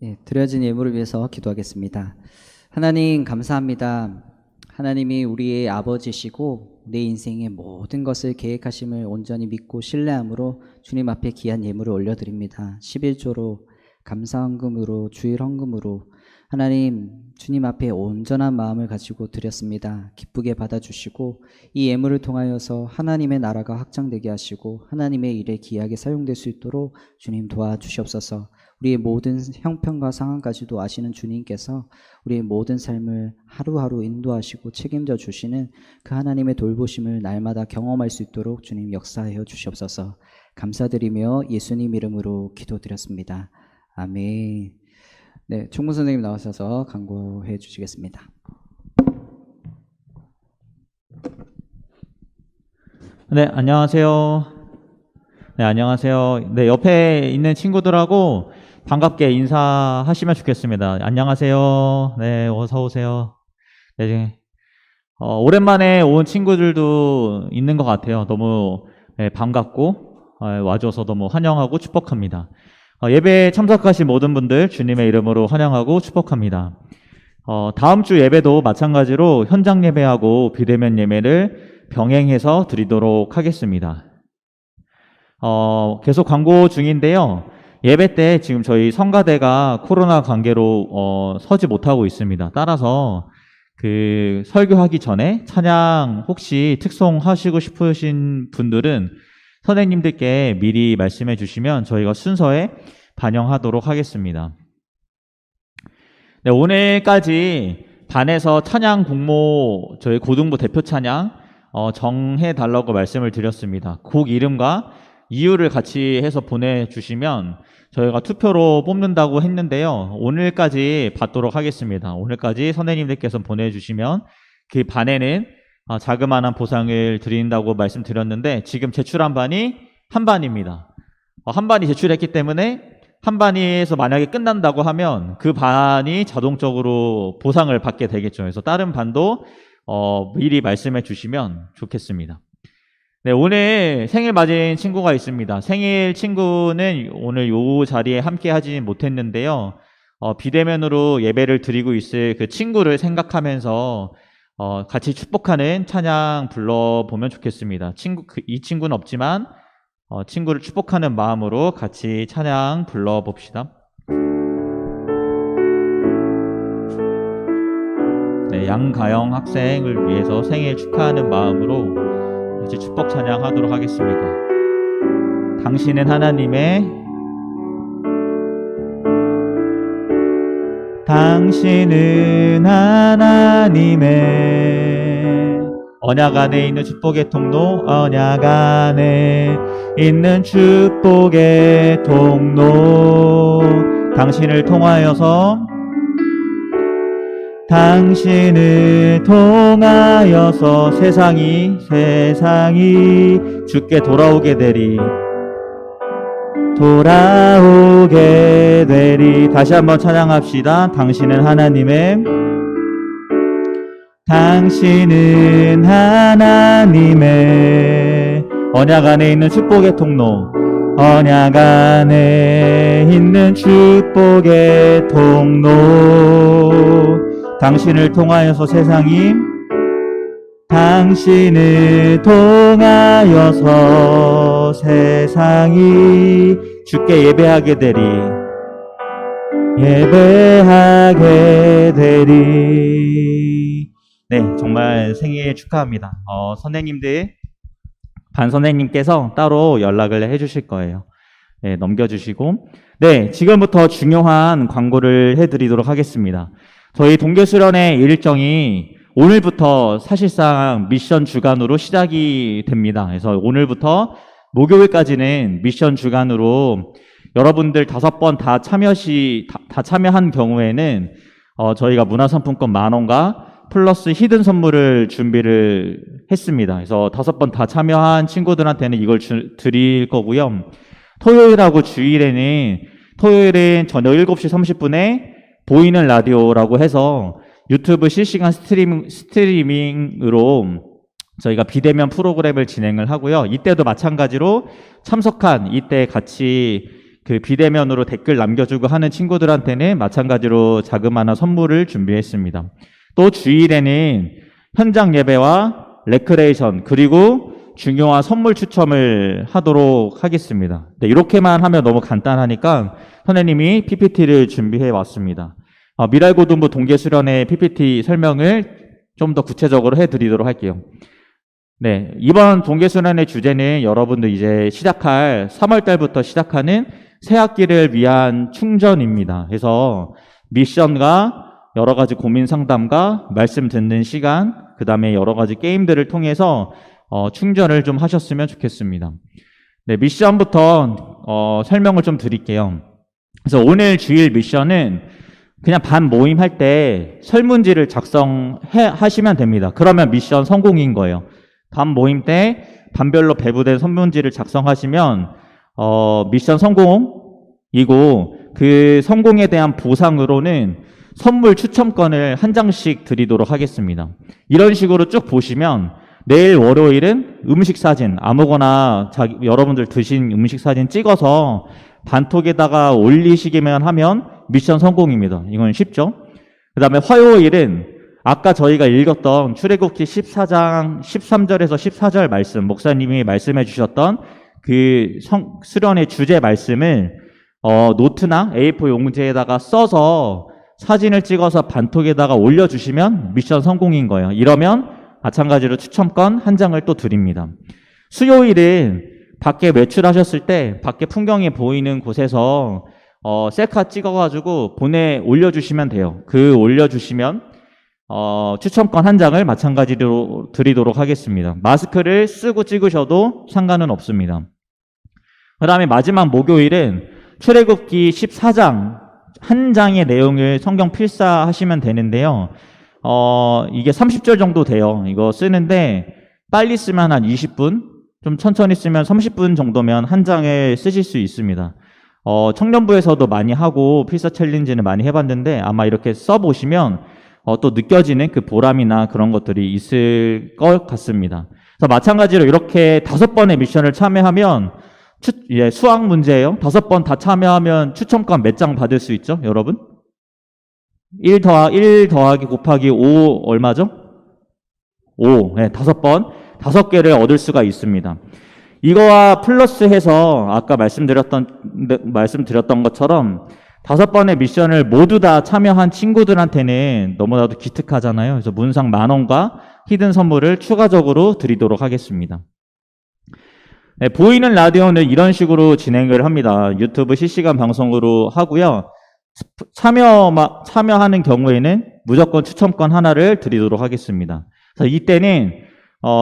예, 드려진 예물을 위해서 기도하겠습니다. 하나님 감사합니다. 하나님이 우리의 아버지시고 내 인생의 모든 것을 계획하심을 온전히 믿고 신뢰함으로 주님 앞에 귀한 예물을 올려드립니다. 11조로 감사헌금으로 주일 헌금으로 하나님 주님 앞에 온전한 마음을 가지고 드렸습니다. 기쁘게 받아주시고 이 예물을 통하여서 하나님의 나라가 확장되게 하시고 하나님의 일에 귀하게 사용될 수 있도록 주님 도와주시옵소서. 우리의 모든 형편과 상황까지도 아시는 주님께서 우리의 모든 삶을 하루하루 인도하시고 책임져 주시는 그 하나님의 돌보심을 날마다 경험할 수 있도록 주님 역사하여 주시옵소서. 감사드리며 예수님 이름으로 기도드렸습니다. 아멘. 네, 총무 선생님 나오셔서 강구해 주시겠습니다. 네, 안녕하세요. 네, 안녕하세요. 네, 옆에 있는 친구들하고 반갑게 인사하시면 좋겠습니다. 안녕하세요. 네, 어서 오세요. 네, 오랜만에 온 친구들도 있는 것 같아요. 너무 반갑고 와줘서 너무 환영하고 축복합니다. 예배에 참석하신 모든 분들 주님의 이름으로 환영하고 축복합니다. 다음 주 예배도 마찬가지로 현장 예배하고 비대면 예배를 병행해서 드리도록 하겠습니다. 계속 광고 중인데요. 예배 때 지금 저희 성가대가 코로나 관계로 서지 못하고 있습니다. 따라서 그 설교하기 전에 찬양 혹시 특송하시고 싶으신 분들은 선생님들께 미리 말씀해 주시면 저희가 순서에 반영하도록 하겠습니다. 네, 오늘까지 반에서 찬양 공모 저희 고등부 대표 찬양 정해 달라고 말씀을 드렸습니다. 곡 이름과 이유를 같이 해서 보내주시면 저희가 투표로 뽑는다고 했는데요. 오늘까지 받도록 하겠습니다. 오늘까지 선생님들께서 보내주시면 그 반에는 자그마한 보상을 드린다고 말씀드렸는데 지금 제출한 반이 한 반입니다. 한 반이 제출했기 때문에 한 반에서 만약에 끝난다고 하면 그 반이 자동적으로 보상을 받게 되겠죠. 그래서 다른 반도 미리 말씀해 주시면 좋겠습니다. 네, 오늘 생일 맞은 친구가 있습니다. 생일 친구는 오늘 이 자리에 함께 하지 못했는데요. 비대면으로 예배를 드리고 있을 그 친구를 생각하면서 같이 축복하는 찬양 불러보면 좋겠습니다. 이 친구는 없지만 친구를 축복하는 마음으로 같이 찬양 불러봅시다. 네, 양가영 학생을 위해서 생일 축하하는 마음으로 같이 축복 찬양하도록 하겠습니다. 당신은 하나님의 당신은 하나님의 언약 안에 있는 축복의 통로, 언약 안에 있는 축복의 통로. 당신을 통하여서 세상이 주께 돌아오게 되리. 다시 한번 찬양합시다. 당신은 하나님의 언약 안에 있는 축복의 통로, 언약 안에 있는 축복의 통로. 당신을 통하여서 세상이 주께 예배하게 되리. 네, 정말 생일 축하합니다. 선생님들, 반 선생님께서 따로 연락을 해주실 거예요. 네, 넘겨주시고. 네, 지금부터 중요한 광고를 해드리도록 하겠습니다. 저희 동계수련회 일정이 오늘부터 사실상 미션 주간으로 시작이 됩니다. 그래서 오늘부터 목요일까지는 미션 주간으로 여러분들 5번 다 참여한 경우에는 저희가 문화상품권 10,000원과 플러스 히든 선물을 준비를 했습니다. 그래서 5번 다 참여한 친구들한테는 이걸 드릴 거고요. 토요일은 저녁 7시 30분에 보이는 라디오라고 해서 유튜브 실시간 스트리밍으로 저희가 비대면 프로그램을 진행을 하고요. 이때도 마찬가지로 이때 같이 그 비대면으로 댓글 남겨주고 하는 친구들한테는 마찬가지로 자그마한 선물을 준비했습니다. 또 주일에는 현장 예배와 레크레이션 그리고 중요한 선물 추첨을 하도록 하겠습니다. 네, 이렇게만 하면 너무 간단하니까 선생님이 PPT를 준비해 왔습니다. 미랄고등부 동계수련회 PPT 설명을 좀 더 구체적으로 해드리도록 할게요. 네, 이번 동계수련회 주제는 여러분들 이제 3월 달부터 시작하는 새학기를 위한 충전입니다. 그래서 미션과 여러 가지 고민 상담과 말씀 듣는 시간, 그 다음에 여러 가지 게임들을 통해서 충전을 좀 하셨으면 좋겠습니다. 네, 미션부터 설명을 좀 드릴게요. 그래서 오늘 주일 미션은 그냥 반 모임 할 때 설문지를 작성하시면 됩니다. 그러면 미션 성공인 거예요. 반 모임 때 반별로 배부된 설문지를 작성하시면 미션 성공이고, 그 성공에 대한 보상으로는 선물 추첨권을 한 장씩 드리도록 하겠습니다. 이런 식으로 쭉 보시면 내일 월요일은 음식 사진, 아무거나 여러분들 드신 음식 사진 찍어서 반톡에다가 올리시기만 하면 미션 성공입니다. 이건 쉽죠? 그 다음에 화요일은 아까 저희가 읽었던 출애굽기 14장 13절에서 14절 말씀, 목사님이 말씀해 주셨던 그 수련의 주제 말씀을 노트나 A4 용지에다가 써서 사진을 찍어서 반톡에다가 올려주시면 미션 성공인 거예요. 이러면 마찬가지로 추첨권 한 장을 또 드립니다. 수요일은 밖에 외출하셨을 때 밖에 풍경이 보이는 곳에서 셀카 찍어가지고 올려주시면 돼요. 그 올려주시면 추첨권 한 장을 마찬가지로 드리도록 하겠습니다. 마스크를 쓰고 찍으셔도 상관은 없습니다. 그 다음에 마지막 목요일은 출애굽기 14장 한 장의 내용을 성경 필사하시면 되는데요. 이게 30절 정도 돼요. 이거 쓰는데 빨리 쓰면 한 20분, 좀 천천히 쓰면 30분 정도면 한 장을 쓰실 수 있습니다. 청년부에서도 많이 하고 필사 챌린지는 많이 해봤는데 아마 이렇게 써보시면 또 느껴지는 그 보람이나 그런 것들이 있을 것 같습니다. 그래서 마찬가지로 이렇게 5번의 미션을 참여하면 수학 문제예요. 5번 다 참여하면 추첨권 몇 장 받을 수 있죠, 여러분? 1 더하기 곱하기 5 얼마죠? 5. 네, 5번. 5개를 얻을 수가 있습니다. 이거와 플러스해서 아까 말씀드렸던 것처럼 5번의 미션을 모두 다 참여한 친구들한테는 너무나도 기특하잖아요. 그래서 문상 10,000원과 히든 선물을 추가적으로 드리도록 하겠습니다. 네, 보이는 라디오는 이런 식으로 진행을 합니다. 유튜브 실시간 방송으로 하고요. 참여하는 경우에는 무조건 추첨권 하나를 드리도록 하겠습니다. 그래서 이때는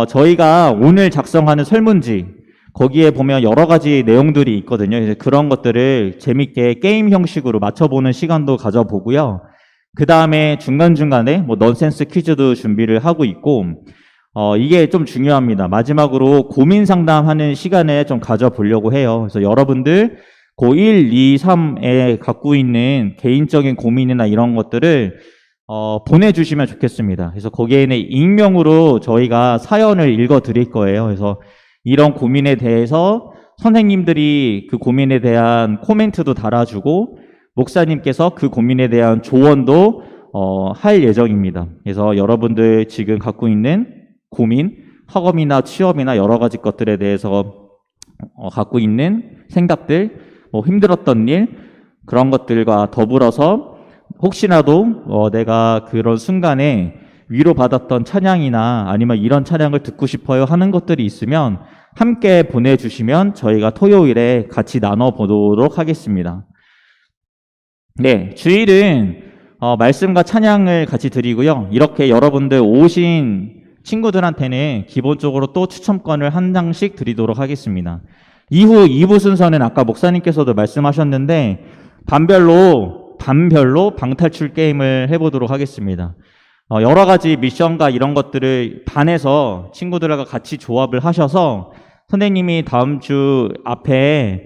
저희가 오늘 작성하는 설문지 거기에 보면 여러 가지 내용들이 있거든요. 그래서 그런 것들을 재밌게 게임 형식으로 맞춰보는 시간도 가져보고요. 그 다음에 중간중간에 뭐 넌센스 퀴즈도 준비를 하고 있고, 이게 좀 중요합니다. 마지막으로 고민 상담하는 시간을 좀 가져보려고 해요. 그래서 여러분들 고1, 2, 3에 갖고 있는 개인적인 고민이나 이런 것들을 보내주시면 좋겠습니다. 그래서 거기에는 익명으로 저희가 사연을 읽어드릴 거예요. 그래서 이런 고민에 대해서 선생님들이 그 고민에 대한 코멘트도 달아주고 목사님께서 그 고민에 대한 조언도 할 예정입니다. 그래서 여러분들 지금 갖고 있는 고민, 학업이나 취업이나 여러 가지 것들에 대해서 갖고 있는 생각들, 뭐 힘들었던 일, 그런 것들과 더불어서 혹시라도 내가 그런 순간에 위로받았던 찬양이나 아니면 이런 찬양을 듣고 싶어요 하는 것들이 있으면 함께 보내주시면 저희가 토요일에 같이 나눠보도록 하겠습니다. 네, 주일은 말씀과 찬양을 같이 드리고요. 이렇게 여러분들 오신 친구들한테는 기본적으로 또 추첨권을 한 장씩 드리도록 하겠습니다. 이후 2부 순서는 아까 목사님께서도 말씀하셨는데 반별로 방탈출 게임을 해보도록 하겠습니다. 여러 가지 미션과 이런 것들을 반에서 친구들과 같이 조합을 하셔서 선생님이 다음 주 앞에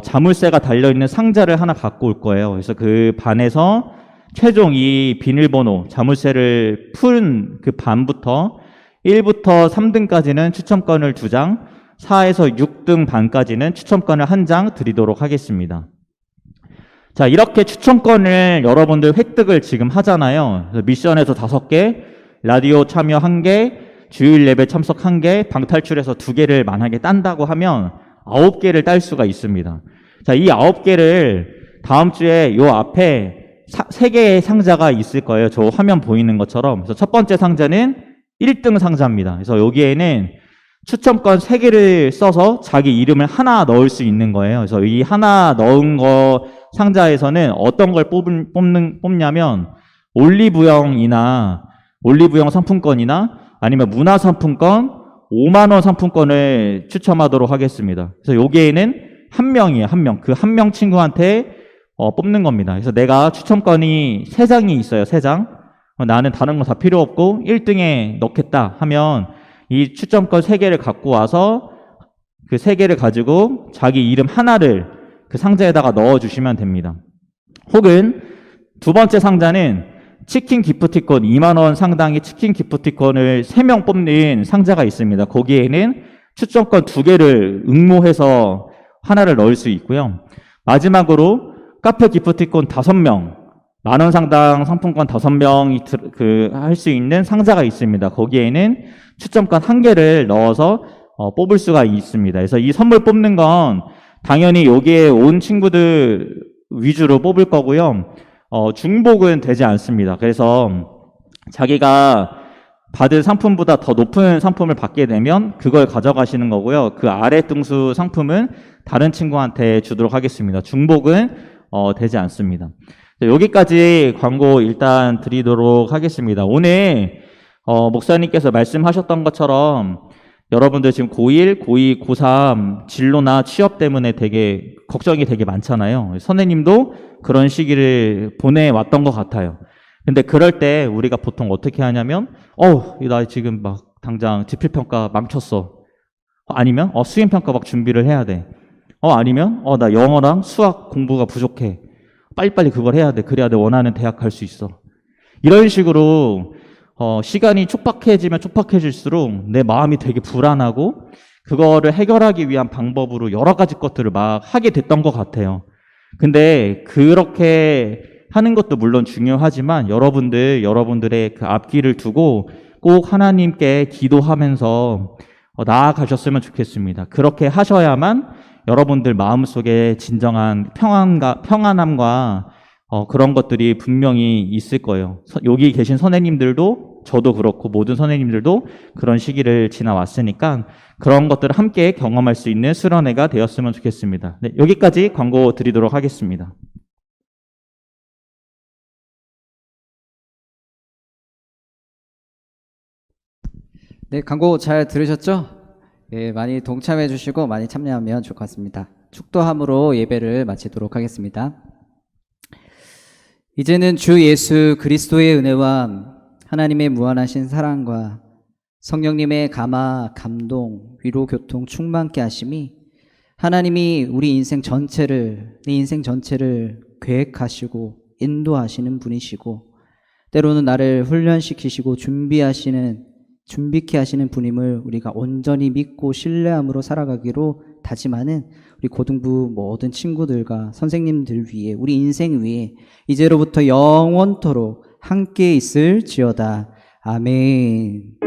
자물쇠가 달려있는 상자를 하나 갖고 올 거예요. 그래서 그 반에서 최종 이 비밀번호 자물쇠를 푼 그 반부터 1부터 3등까지는 추첨권을 2장, 4에서 6등 반까지는 추첨권을 1장 드리도록 하겠습니다. 자, 이렇게 추첨권을 여러분들 획득을 지금 하잖아요. 그래서 미션에서 5개, 라디오 참여 1개, 주일 예배 참석 1개, 방탈출에서 2개를 만약에 딴다고 하면 9개를 딸 수가 있습니다. 자, 이 9개를 다음 주에 요 앞에 3개의 상자가 있을 거예요. 저 화면 보이는 것처럼. 그래서 첫 번째 상자는 1등 상자입니다. 그래서 여기에는 추첨권 3개를 써서 자기 이름을 하나 넣을 수 있는 거예요. 그래서 이 하나 넣은 거 상자에서는 어떤 걸 뽑냐면 올리브영 상품권이나 아니면 문화상품권 5만 원 상품권을 추첨하도록 하겠습니다. 그래서 여기에는 한 명이에요. 한 명. 그 한 명 친구한테 뽑는 겁니다. 그래서 내가 추첨권이 3장이 있어요. 3장. 나는 다른 거 다 필요 없고 1등에 넣겠다 하면 이 추첨권 3개를 갖고 와서 그 3개를 가지고 자기 이름 하나를 그 상자에다가 넣어주시면 됩니다. 혹은 두 번째 상자는 치킨 기프티콘 2만 원 상당의 치킨 기프티콘을 3명 뽑는 상자가 있습니다. 거기에는 추첨권 2개를 응모해서 하나를 넣을 수 있고요. 마지막으로 카페 기프티콘 5명, 10,000원 상당 상품권 5명이 할 수 있는 상자가 있습니다. 거기에는 추첨권 1개를 넣어서 뽑을 수가 있습니다. 그래서 이 선물 뽑는 건 당연히 여기에 온 친구들 위주로 뽑을 거고요. 중복은 되지 않습니다. 그래서 자기가 받은 상품보다 더 높은 상품을 받게 되면 그걸 가져가시는 거고요. 그 아래 등수 상품은 다른 친구한테 주도록 하겠습니다. 중복은 되지 않습니다. 여기까지 광고 일단 드리도록 하겠습니다. 오늘 목사님께서 말씀하셨던 것처럼 여러분들 지금 고1, 고2, 고3 진로나 취업 때문에 되게 걱정이 되게 많잖아요. 선생님도 그런 시기를 보내왔던 것 같아요. 근데 그럴 때 우리가 보통 어떻게 하냐면 나 지금 막 당장 지필평가 망쳤어. 아니면 수행평가 막 준비를 해야 돼. 아니면 나 영어랑 수학 공부가 부족해. 빨리빨리 그걸 해야 돼. 그래야 내 원하는 대학 갈 수 있어. 이런 식으로 시간이 촉박해지면 촉박해질수록 내 마음이 되게 불안하고 그거를 해결하기 위한 방법으로 여러 가지 것들을 막 하게 됐던 것 같아요. 근데 그렇게 하는 것도 물론 중요하지만 여러분들의 그 앞길을 두고 꼭 하나님께 기도하면서 나아가셨으면 좋겠습니다. 그렇게 하셔야만 여러분들 마음속에 진정한 평안함과 그런 것들이 분명히 있을 거예요. 여기 계신 선생님들도 저도 그렇고 모든 선생님들도 그런 시기를 지나왔으니까 그런 것들을 함께 경험할 수 있는 수련회가 되었으면 좋겠습니다. 네, 여기까지 광고 드리도록 하겠습니다. 네, 광고 잘 들으셨죠? 예, 많이 동참해 주시고 많이 참여하면 좋을 것 같습니다. 축도함으로 예배를 마치도록 하겠습니다. 이제는 주 예수 그리스도의 은혜와 하나님의 무한하신 사랑과 성령님의 감화, 감동, 위로, 교통 충만케 하심이 하나님이 우리 인생 전체를, 내 인생 전체를 계획하시고 인도하시는 분이시고 때로는 나를 훈련시키시고 준비케 하시는 분임을 우리가 온전히 믿고 신뢰함으로 살아가기로 다짐하는 우리 고등부 모든 친구들과 선생님들 위해 우리 인생 위에 이제로부터 영원토록 함께 있을지어다. 아멘.